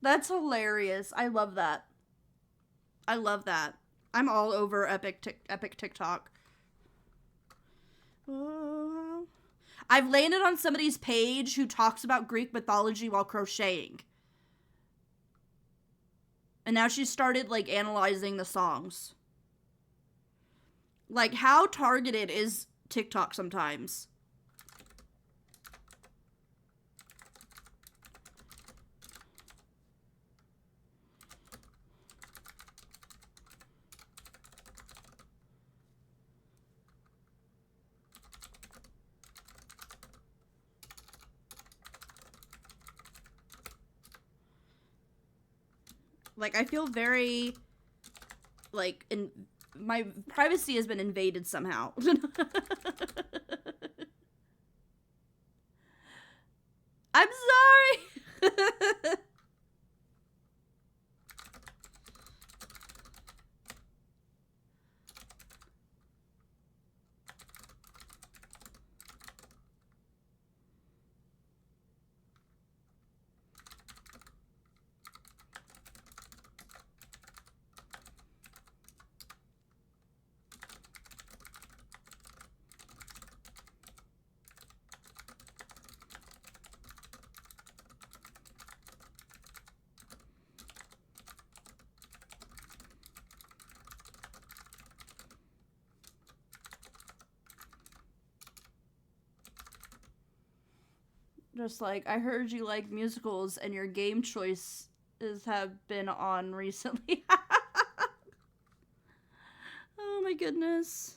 That's hilarious. I love that. I love that. I'm all over Epic TikTok. Oh. I've landed on somebody's page who talks about Greek mythology while crocheting. And now she started, like, analyzing the songs. Like, how targeted is TikTok sometimes? Like, I feel very, like, my privacy has been invaded somehow. I'm sorry! Just like, I heard you like musicals and your game choices have been on recently. Oh my goodness.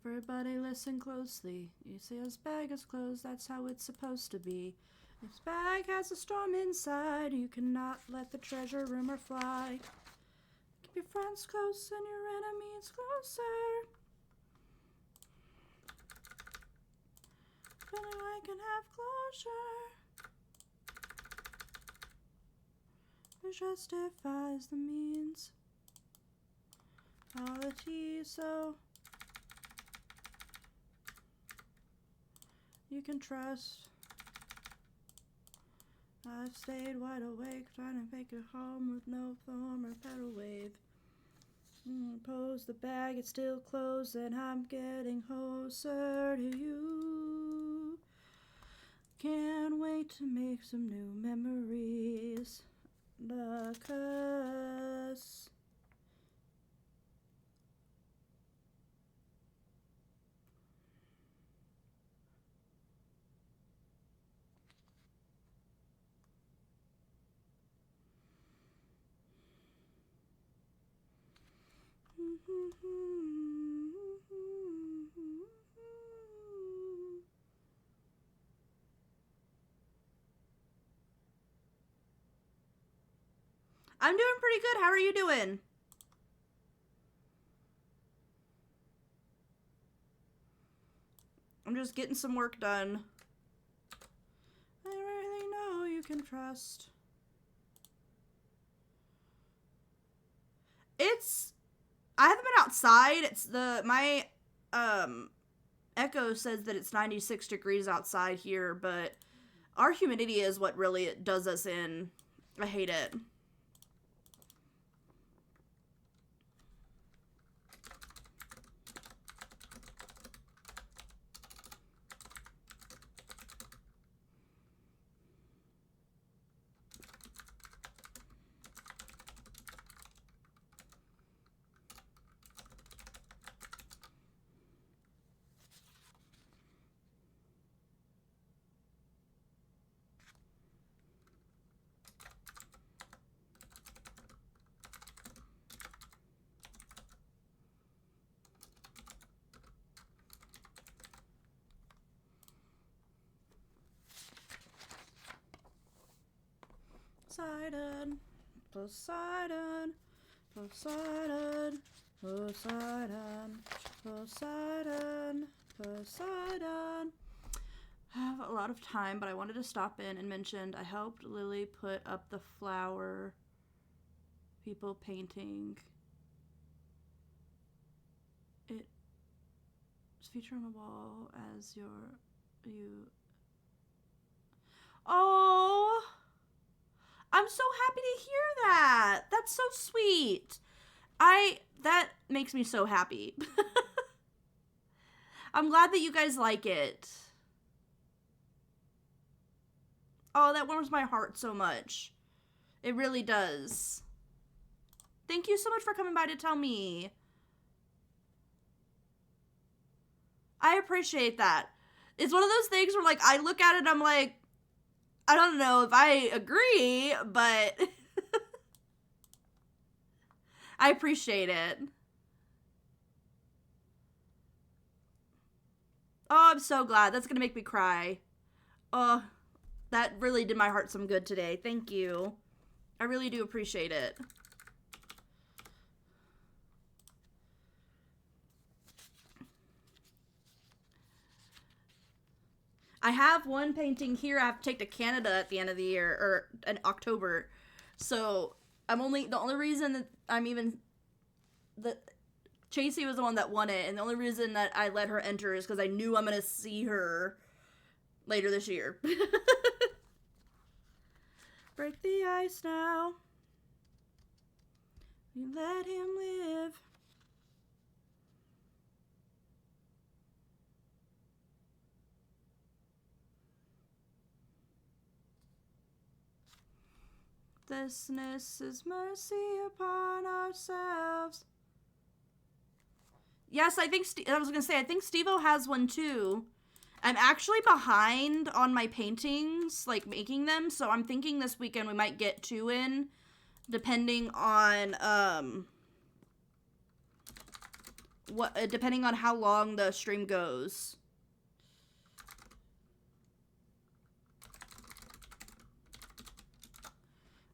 Everybody listen closely. You see his bag is closed, that's how it's supposed to be. His bag has a storm inside, you cannot let the treasure rumor fly. Keep your friends close and your enemies closer. Feeling I can have closure. It justifies the means. Quality so you can trust. I've stayed wide awake, trying to make it home with no foam or pedal wave. Pose the bag, it's still closed, and I'm getting closer to you. Can't wait to make some new memories. Because I'm doing pretty good. How are you doing? I'm just getting some work done. I really know you can trust. I haven't been outside. My Echo says that it's 96 degrees outside here, but our humidity is what really does us in. I hate it. Poseidon, Poseidon, Poseidon, Poseidon, Poseidon, Poseidon. I have a lot of time, but I wanted to stop in and mention I helped Lily put up the flower people painting. It's featured on the wall as you. Oh, I'm so happy to hear that. That's so sweet. That makes me so happy. I'm glad that you guys like it. Oh, that warms my heart so much. It really does. Thank you so much for coming by to tell me. I appreciate that. It's one of those things where, like, I look at it and I'm like, I don't know if I agree, but I appreciate it. Oh, I'm so glad. That's gonna make me cry. Oh, that really did my heart some good today. Thank you. I really do appreciate it. I have one painting here I have to take to Canada at the end of the year, or in October. So the only reason that I'm even, that Chasey was the one that won it, and the only reason that I let her enter is because I knew I'm going to see her later this year. Break the ice now. We let him live. Thisness is mercy upon ourselves. Yes, I think I was gonna say I think Steve-O has one too. I'm actually behind on my paintings, like making them, so I'm thinking this weekend we might get 2 in, depending on depending on how long the stream goes.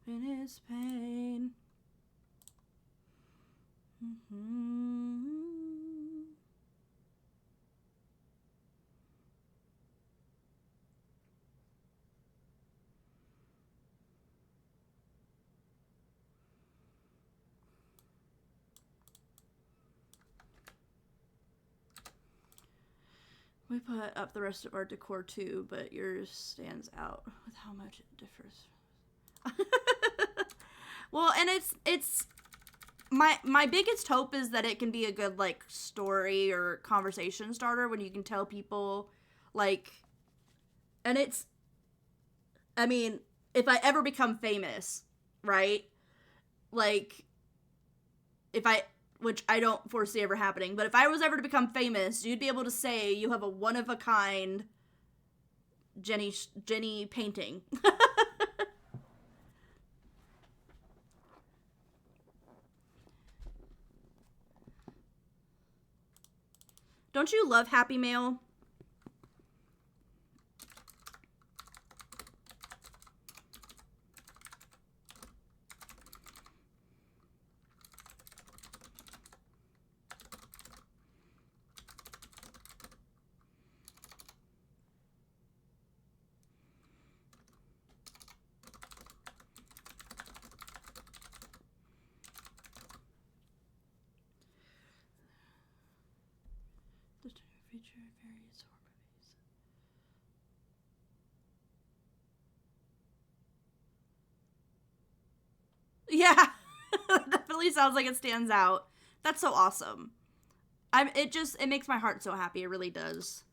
In his pain. We put up the rest of our decor too, but yours stands out with how much it differs. Well, and it's my biggest hope is that it can be a good like story or conversation starter when you can tell people like, and it's, I mean, if I ever become famous, right? Like, which I don't foresee ever happening, but if I was ever to become famous, you'd be able to say you have a one of a kind Jenny painting. Don't you love Happy Mail? Feature various harmonies. Yeah, definitely sounds like it stands out. That's so awesome. It makes my heart so happy. It really does.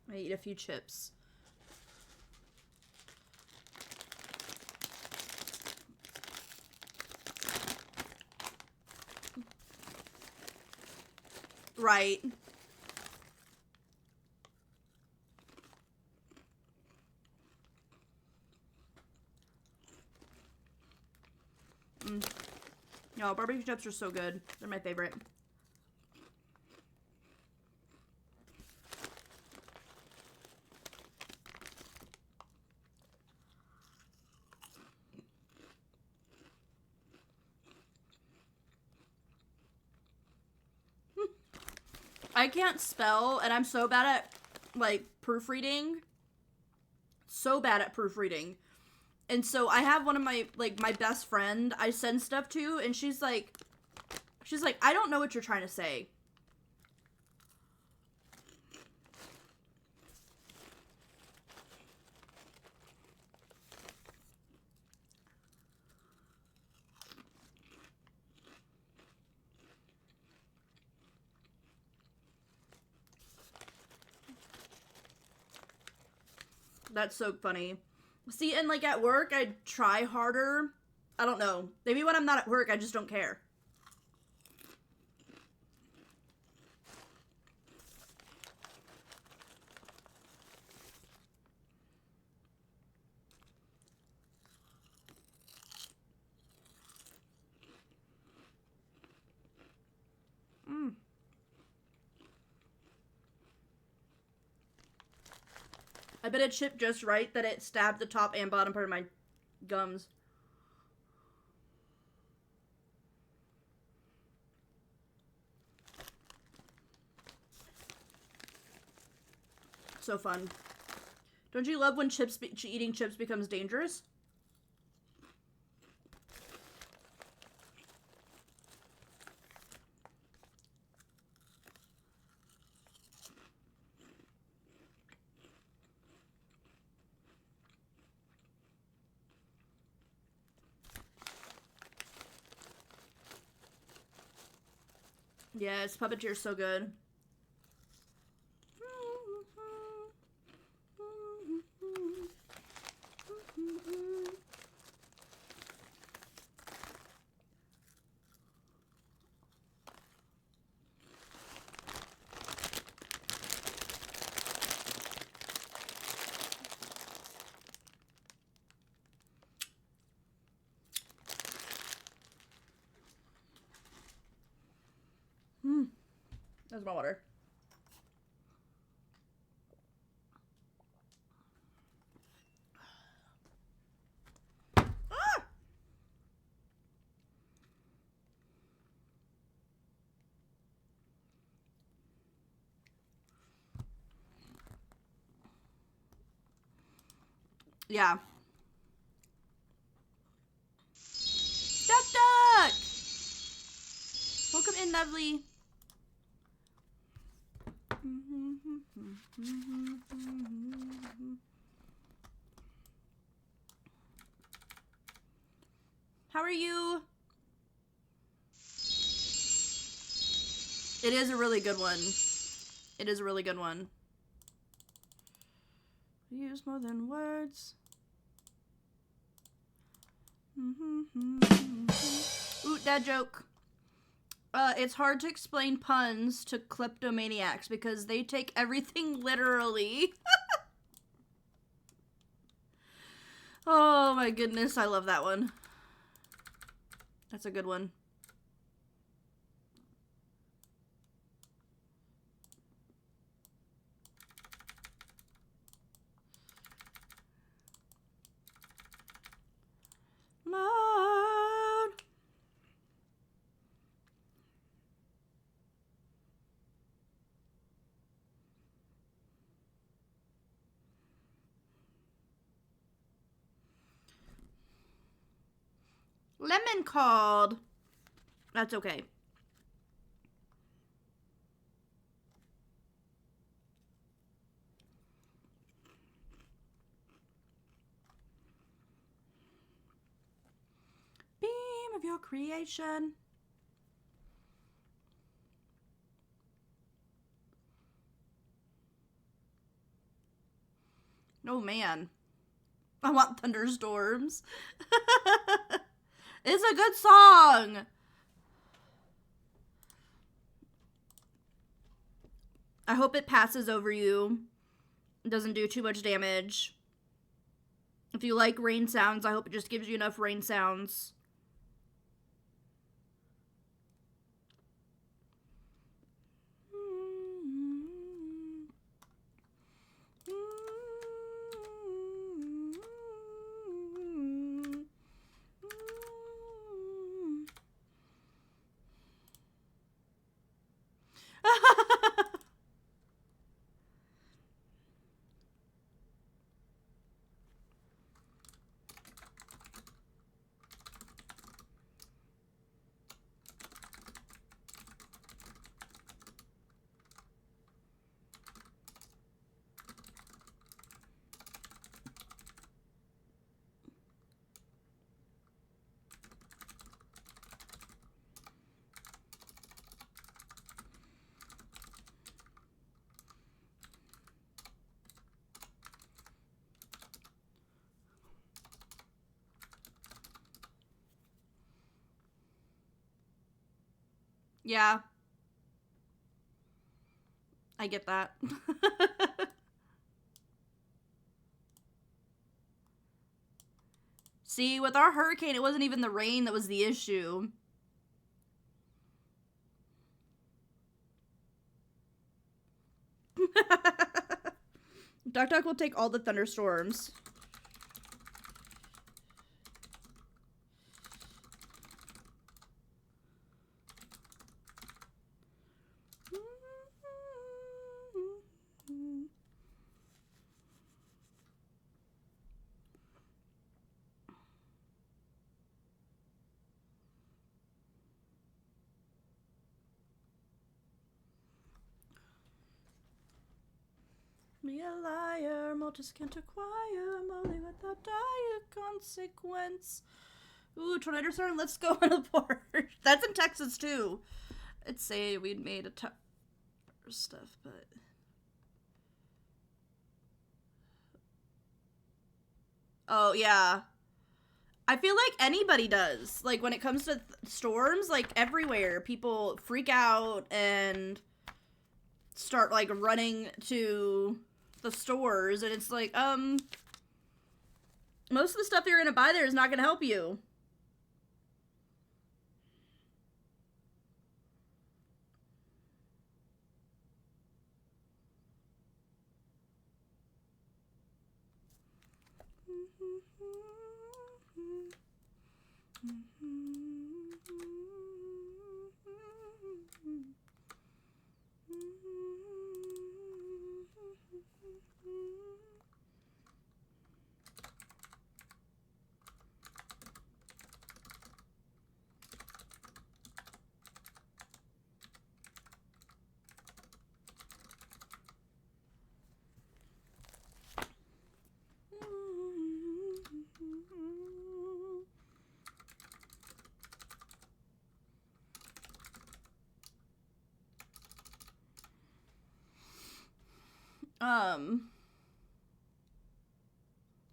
I eat a few chips. Right. No, barbecue chips are so good. They're my favorite. I can't spell, and I'm so bad at, like, proofreading. So bad at proofreading. And so I have one of my, like, my best friend I send stuff to, and she's like, I don't know what you're trying to say. That's so funny. See, and like at work, I try harder. I don't know. Maybe when I'm not at work, I just don't care. I bet it chipped just right that it stabbed the top and bottom part of my gums. So fun. Don't you love when eating chips becomes dangerous? Yes, Puppeteer's so good. That's my water. Ah! Yeah. Duck Duck! Welcome in, lovely. How are you? It is a really good one. It is a really good one. Use more than words. Ooh, dad joke. It's hard to explain puns to kleptomaniacs because they take everything literally. Oh my goodness, I love that one. That's a good one. Loud. Lemon called. That's okay. Beam of your creation. Oh man. I want thunderstorms. It's a good song. I hope it passes over you. It doesn't do too much damage. If you like rain sounds, I hope it just gives you enough rain sounds. Yeah. I get that. See, with our hurricane, it wasn't even the rain that was the issue. Duck Duck will take all the thunderstorms. Me a liar, Multis can't acquire, Molly without dire consequence. Ooh, tornado storm, let's go on the port. That's in Texas too. I'd say we'd made a ton of stuff, but... Oh, yeah. I feel like anybody does. Like, when it comes to storms, like, everywhere, people freak out and start, like, running to the stores, and it's like, most of the stuff you're gonna buy there is not gonna help you.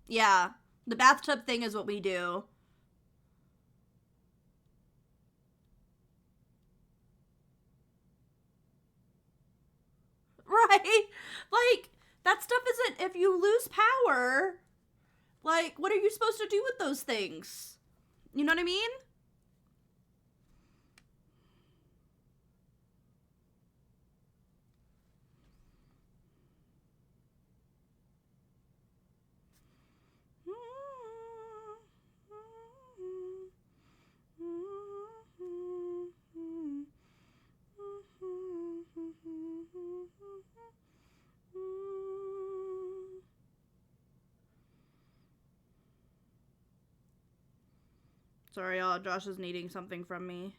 Yeah, the bathtub thing is what we do. Right? Like, that stuff isn't, if you lose power, like, what are you supposed to do with those things? You know what I mean? Sorry, y'all. Josh is needing something from me.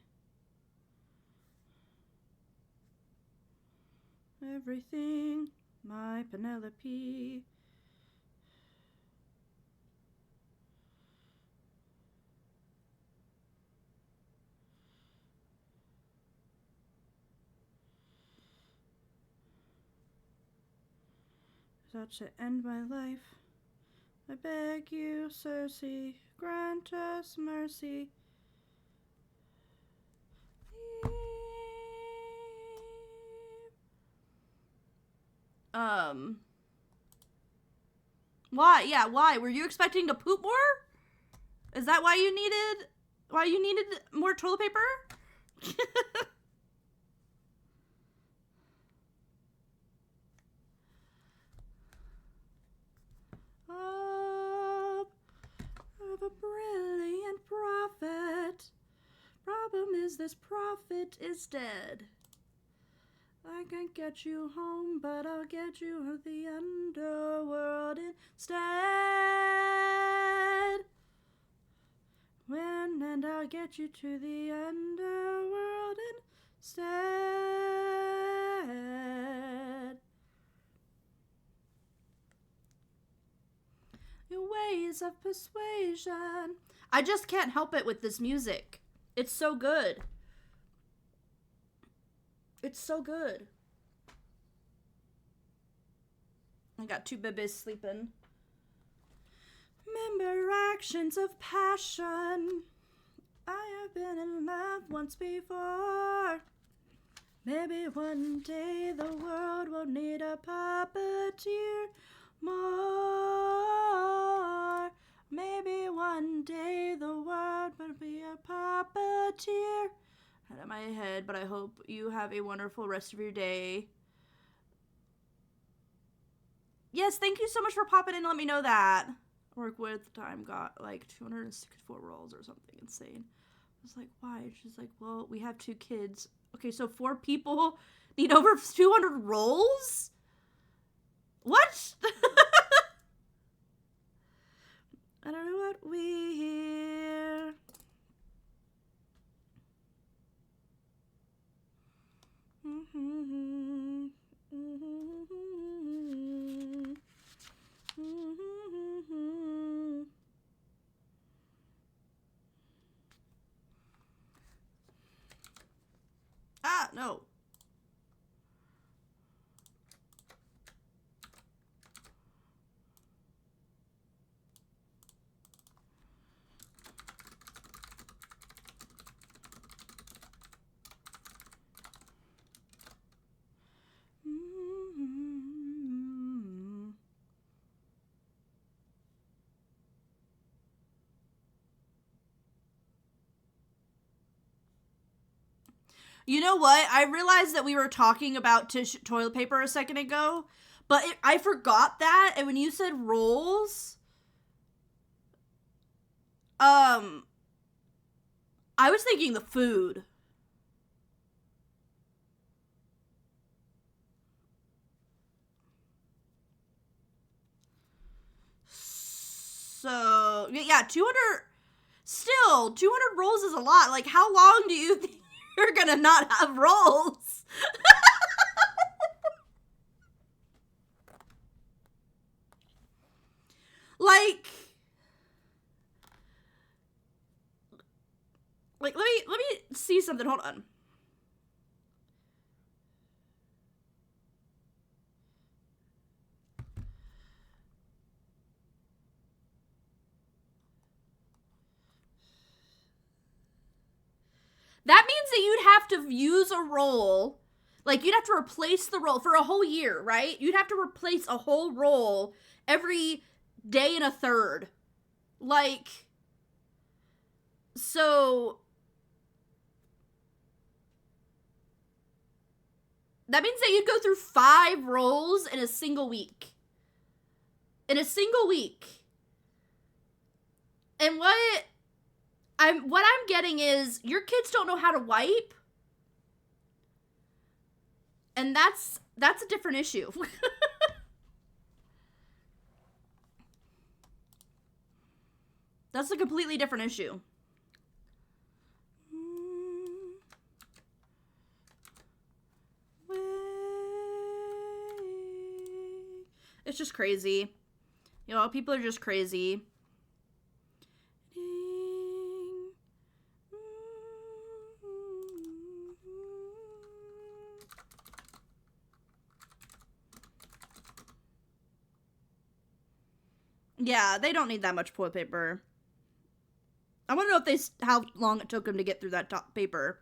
Everything, my Penelope. Such to end my life. I beg you, Circe, grant us mercy. Why? Yeah, why? Were you expecting to poop more? Is that why you needed more toilet paper? Of a brilliant prophet. Problem is, this prophet is dead. I can get you home, but I'll get you to the underworld instead. And I'll get you to the underworld instead. Your ways of persuasion. I just can't help it with this music. It's so good. It's so good. I got two babies sleeping. Remember actions of passion. I have been in love once before. Maybe one day the world will need a puppeteer more. Maybe one day the world will be a puppeteer. Out of my head, but I hope you have a wonderful rest of your day. Yes, thank you so much for popping in to let me know that. Work with time got like 264 rolls or something insane. I was like, why? She's like, well, we have 2 kids. Okay, so 4 people need over 200 rolls? What? I don't know what we hear. Ah, no. You know what? I realized that we were talking about toilet paper a second ago, but I forgot that. And when you said rolls, I was thinking the food. So, yeah, 200, still, 200 rolls is a lot. Like, how long do you think you're gonna not have rolls? Like, let me see something. Hold on. That means that you'd have to use a roll. Like, you'd have to replace the roll for a whole year, right? You'd have to replace a whole roll every day and a third. Like, so that means that you'd go through 5 rolls in a single week. In a single week. And what I'm getting is your kids don't know how to wipe. And that's a different issue. That's a completely different issue. It's just crazy. You know, people are just crazy. Yeah, they don't need that much toilet paper. I want to know how long it took them to get through that top paper.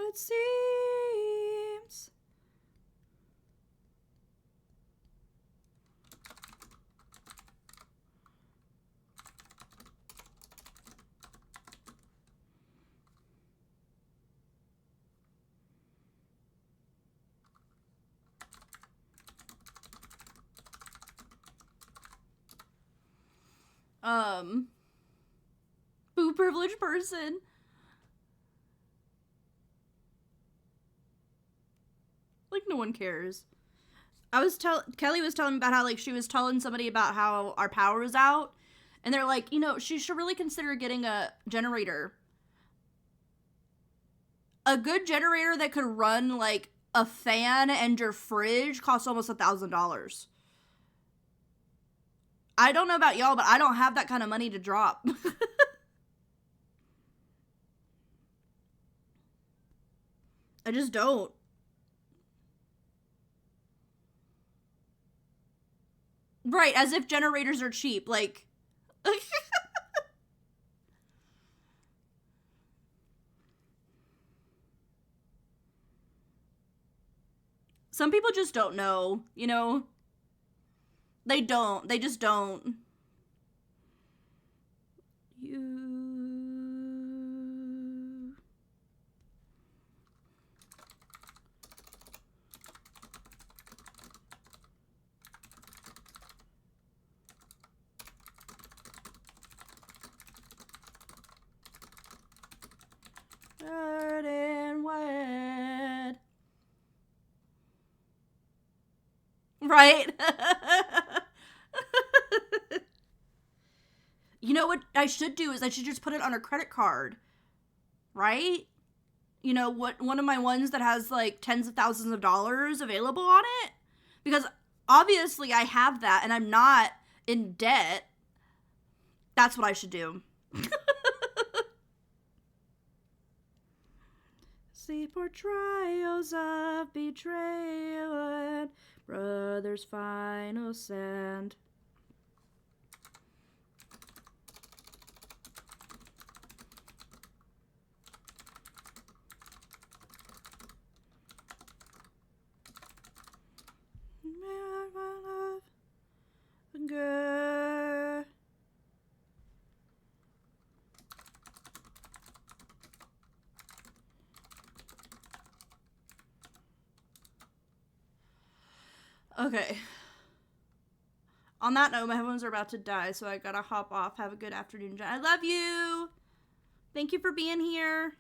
It seems. Boo privileged person. Like, no one cares. Kelly was telling me about how, like, she was telling somebody about how our power was out, and they're like, you know, she should really consider getting a generator. A good generator that could run, like, a fan and your fridge costs almost $1,000. I don't know about y'all, but I don't have that kind of money to drop. I just don't. Right, as if generators are cheap, like... Some people just don't know, you know? They don't. They just don't. You... Hurt and wet. Right? You know what I should do is I should just put it on a credit card. Right? You know, one of my ones that has like tens of thousands of dollars available on it? Because obviously I have that and I'm not in debt. That's what I should do. See portrayals of betrayal and brother's final sand. Girl. Okay. On that note, my headphones are about to die, so I gotta hop off. Have a good afternoon, Jen. I love you. Thank you for being here.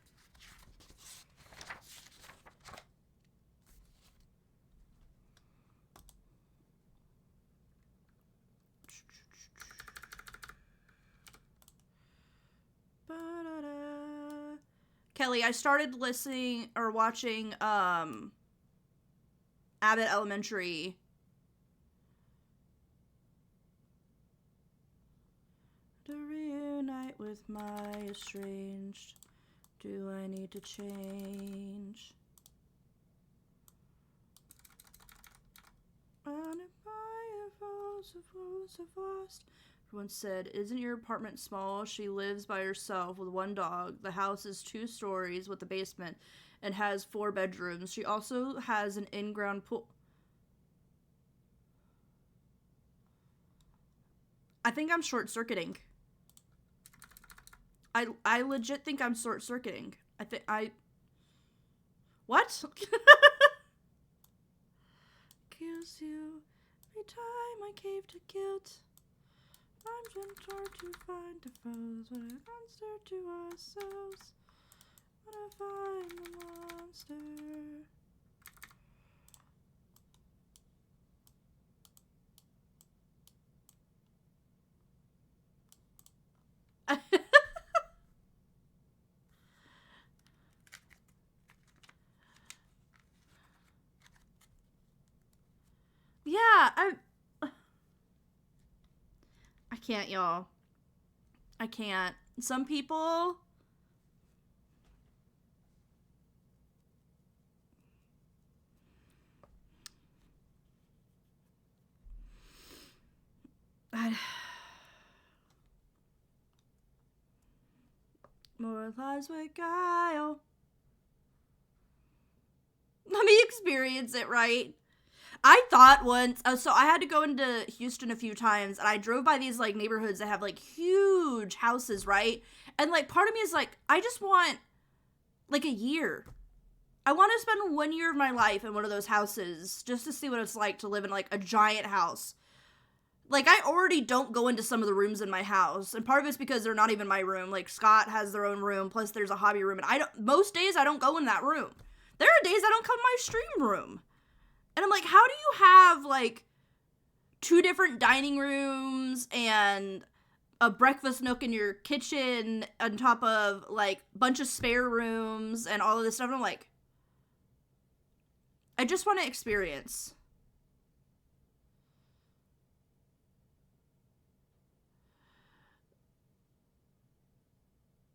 Kelly, I started listening or watching Abbott Elementary. To reunite with my estranged, do I need to change? And if I have lost, everyone said, isn't your apartment small? She lives by herself with one dog. The house is 2 stories with a basement and has 4 bedrooms. She also has an in-ground pool. I think I'm short-circuiting. I legit think I'm short-circuiting. What? Kills you every time I cave to guilt. I'm just hard to find the foes when I answer to ourselves. When I find the monster. Yeah, I can't, y'all. I can't. Some people... More lies with guile. Let me experience it, right? I thought once, so I had to go into Houston a few times, and I drove by these, like, neighborhoods that have, like, huge houses, right? And, like, part of me is like, I just want, like, a year. I want to spend 1 year of my life in one of those houses, just to see what it's like to live in, like, a giant house. Like, I already don't go into some of the rooms in my house, and part of it's because they're not even my room. Like, Scott has their own room, plus there's a hobby room, and most days I don't go in that room. There are days I don't come in my stream room. And I'm like, how do you have, like, 2 different dining rooms and a breakfast nook in your kitchen on top of, like, a bunch of spare rooms and all of this stuff? And I'm like, I just want to experience.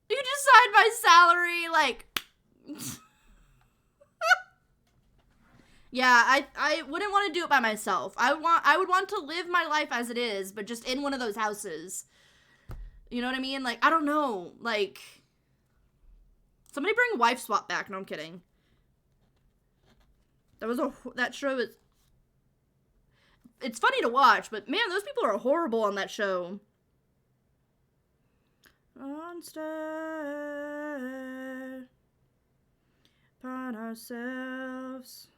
You decide my salary, like... Yeah, I wouldn't want to do it by myself. I would want to live my life as it is, but just in one of those houses. You know what I mean? Like, I don't know. Like, somebody bring Wife Swap back. No, I'm kidding. That show is... It's funny to watch, but man, those people are horrible on that show. Instead, upon ourselves.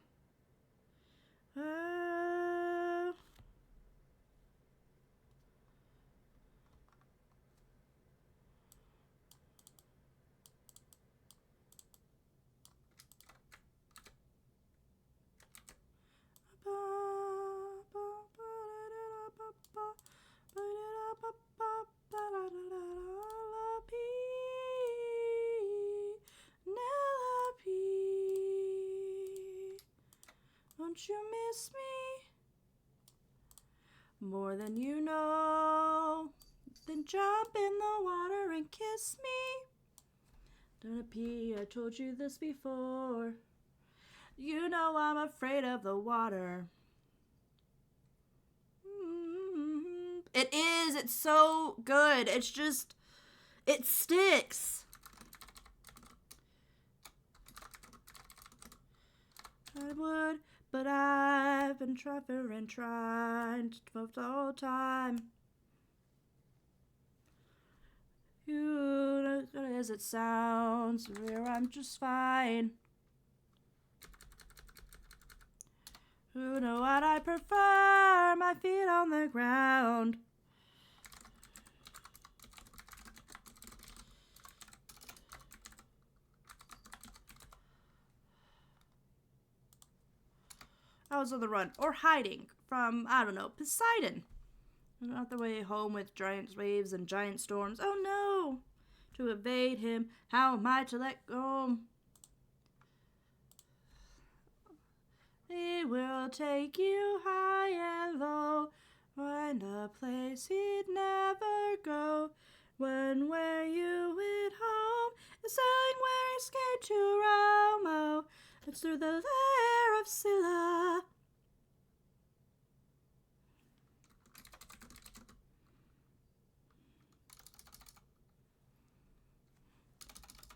Don't you miss me more than you know? Then jump in the water and kiss me. Don't pee, I told you this before. You know I'm afraid of the water. It is. It's so good. It's just, it sticks. I would, but I've been trying the whole time. You, as it sounds, where I'm just fine. You know what I prefer, my feet on the ground. I was on the run, or hiding from, I don't know, Poseidon. Not the way home with giant waves and giant storms. Oh no! To evade him, how am I to let go? He will take you high and low, find a place he'd never go. Where you went home is sailing where he scared to Romo. It's through the lair of Scylla.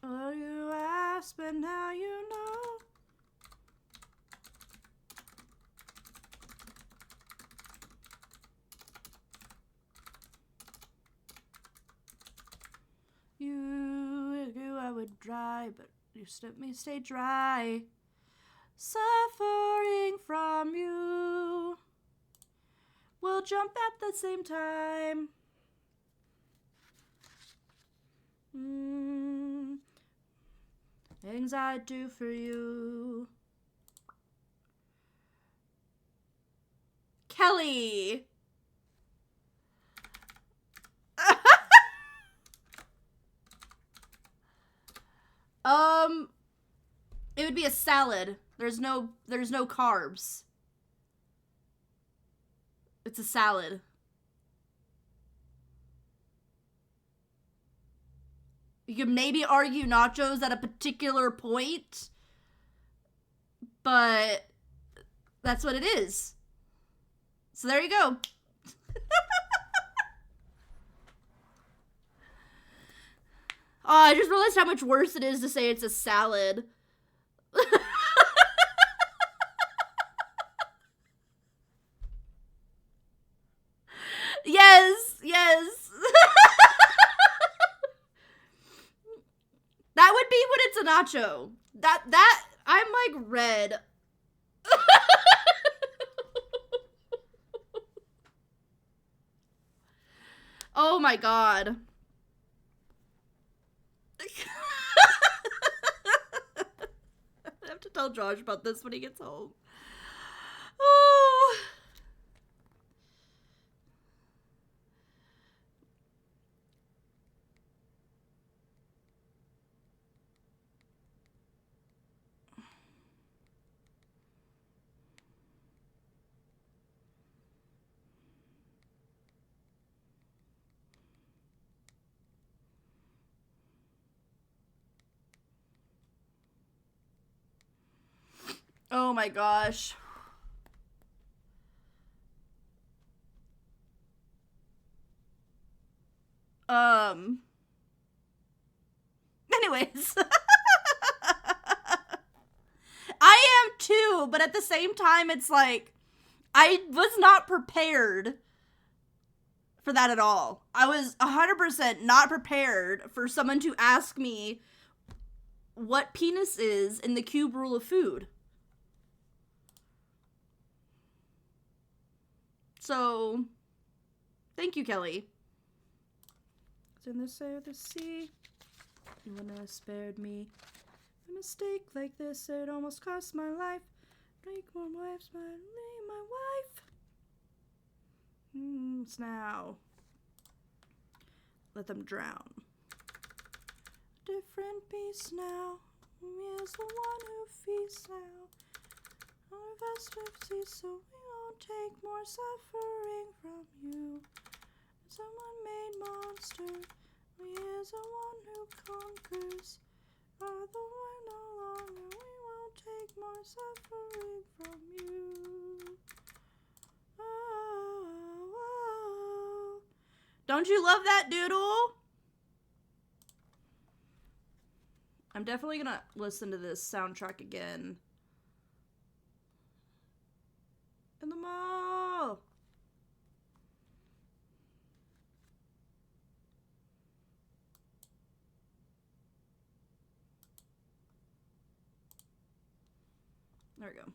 Oh, you asked, but now you know. You, I would dry, but you let me stay dry. Suffering from you. We'll jump at the same time. Things I'd do for you. Kelly. It would be a salad. There's no carbs. It's a salad. You could maybe argue nachos at a particular point, but that's what it is. So there you go. Oh, I just realized how much worse it is to say it's a salad. Yes, yes. That would be when it's a nacho. That, I'm like red. Oh my god. I have to tell Josh about this when he gets home. Oh. Oh my gosh. Anyways. I am too, but at the same time, it's like, I was not prepared for that at all. I was 100% not prepared for someone to ask me what penis is in the cube rule of food. So, thank you, Kelly. In the sea of the sea, you wouldn't have spared me. A mistake like this, it almost cost my life. Break more wives, but leave my wife. It's now. Let them drown. Different beast now. He is the one who feasts now. Our festive cease, so we won't take more suffering from you. Someone made monster. He is the one who conquers. Are the one no longer. We won't take more suffering from you. Oh, oh. Don't you love that doodle? I'm definitely gonna listen to this soundtrack again. In the mall. There we go.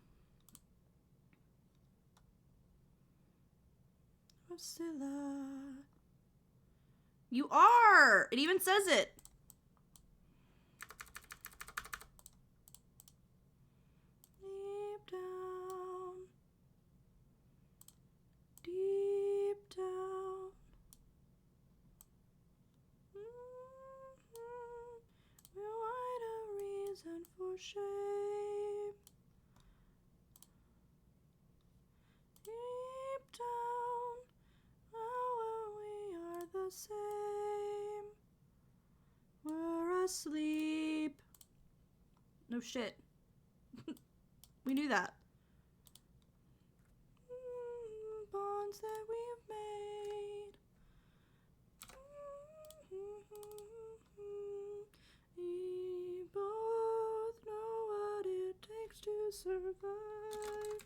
Priscilla. You are! It even says it. Deep down. Deep down. We find a reason for shame. Deep down, oh, we are the same. We're asleep. No shit. We knew that. Bonds that we've made. We both know what it takes to survive.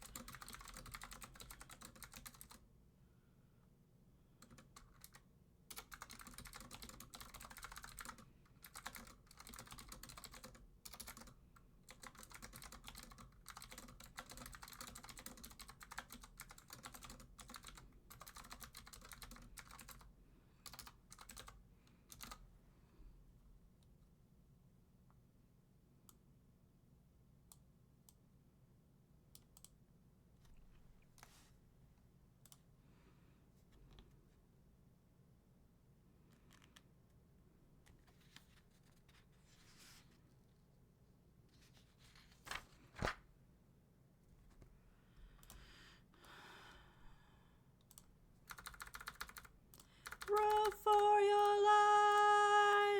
Row for your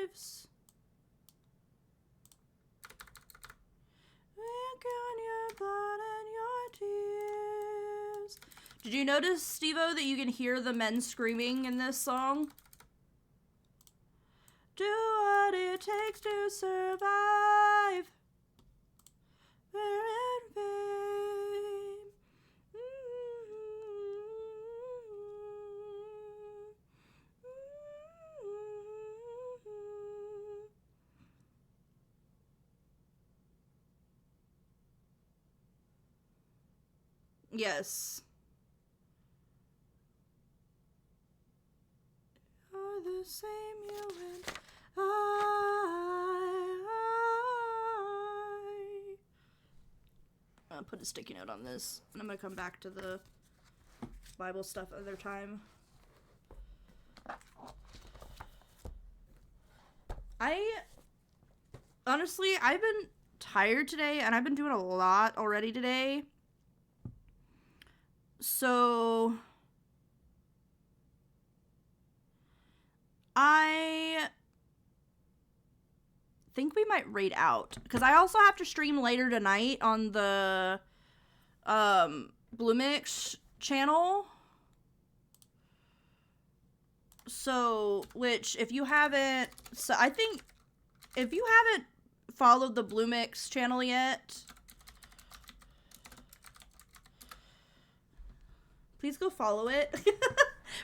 lives. Drink on your blood and your tears. Did you notice, Steve-O, that you can hear the men screaming in this song? Do what it takes to survive. We're in vain. Yes. Are the same, you and I. I'll put a sticky note on this, and I'm gonna come back to the Bible stuff other time. Honestly, I've been tired today, and I've been doing a lot already today. So I think we might raid out, because I also have to stream later tonight on the bloomix channel. So, which if you haven't, so I think if you haven't followed the bloomix channel yet, please go follow it.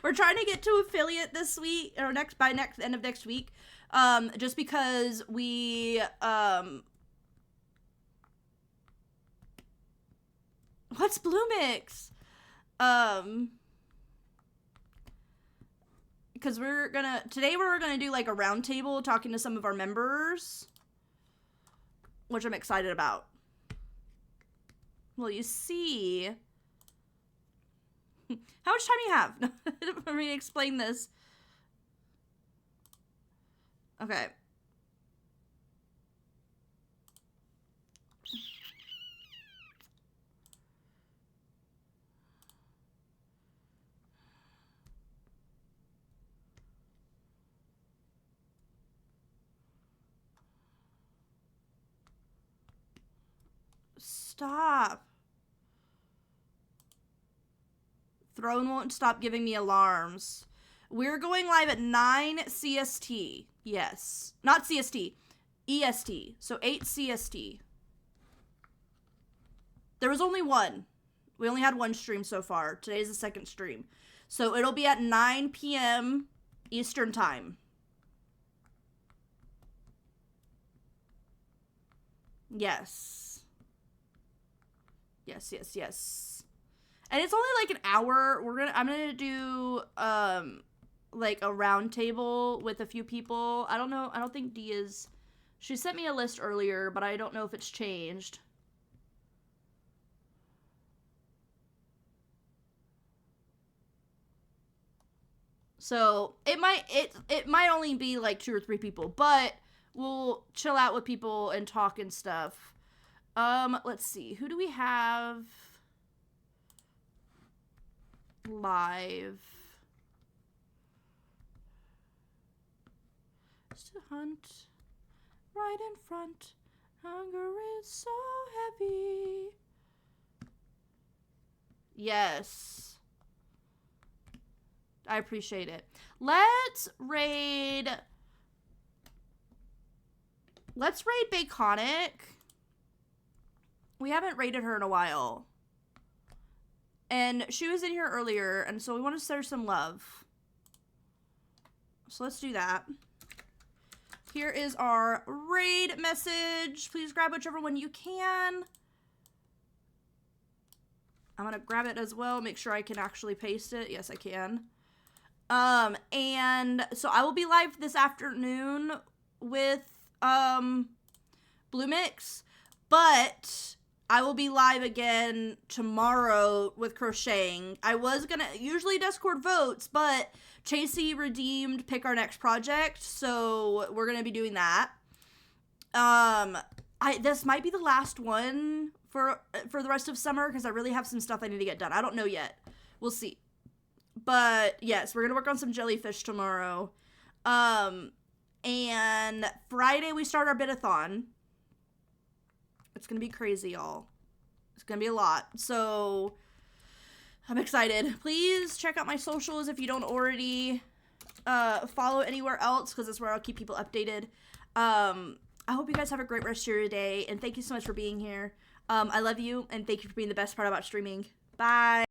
We're trying to get to affiliate this week, or by end of next week. Just because we, what's bloomix? Because today we're gonna do like a round table talking to some of our members, which I'm excited about. Well, you see, how much time do you have for me to explain this? Okay. Stop. Throne won't stop giving me alarms. We're going live at 9 CST. Yes. Not CST. EST. So 8 CST. There was only one. We only had one stream so far. Today's the second stream. So it'll be at 9 p.m. Eastern time. Yes. Yes, yes, yes. And it's only like an hour. I'm gonna do like a round table with a few people. I don't know. I don't think Dee is. She sent me a list earlier, but I don't know if it's changed. So it might only be like 2 or 3 people, but we'll chill out with people and talk and stuff. Let's see. Who do we have live? Just to hunt right in front. Hunger is so heavy. Yes. I appreciate it. Let's raid Baconic. We haven't raided her in a while. And she was in here earlier, and so we want to send her some love. So let's do that. Here is our raid message. Please grab whichever one you can. I'm going to grab it as well, make sure I can actually paste it. Yes, I can. And so I will be live this afternoon with bloomix, but I will be live again tomorrow with crocheting. I was gonna, usually Discord votes, but Chasey redeemed pick our next project, so we're gonna be doing that. This might be the last one for the rest of summer, because I really have some stuff I need to get done. I don't know yet. We'll see. But yes, we're gonna work on some jellyfish tomorrow. And Friday we start our bid-a-thon. It's gonna be crazy, y'all. It's gonna be a lot. So I'm excited. Please check out my socials if you don't already follow anywhere else, because that's where I'll keep people updated. I hope you guys have a great rest of your day, and thank you so much for being here. I love you, and thank you for being the best part about streaming. Bye.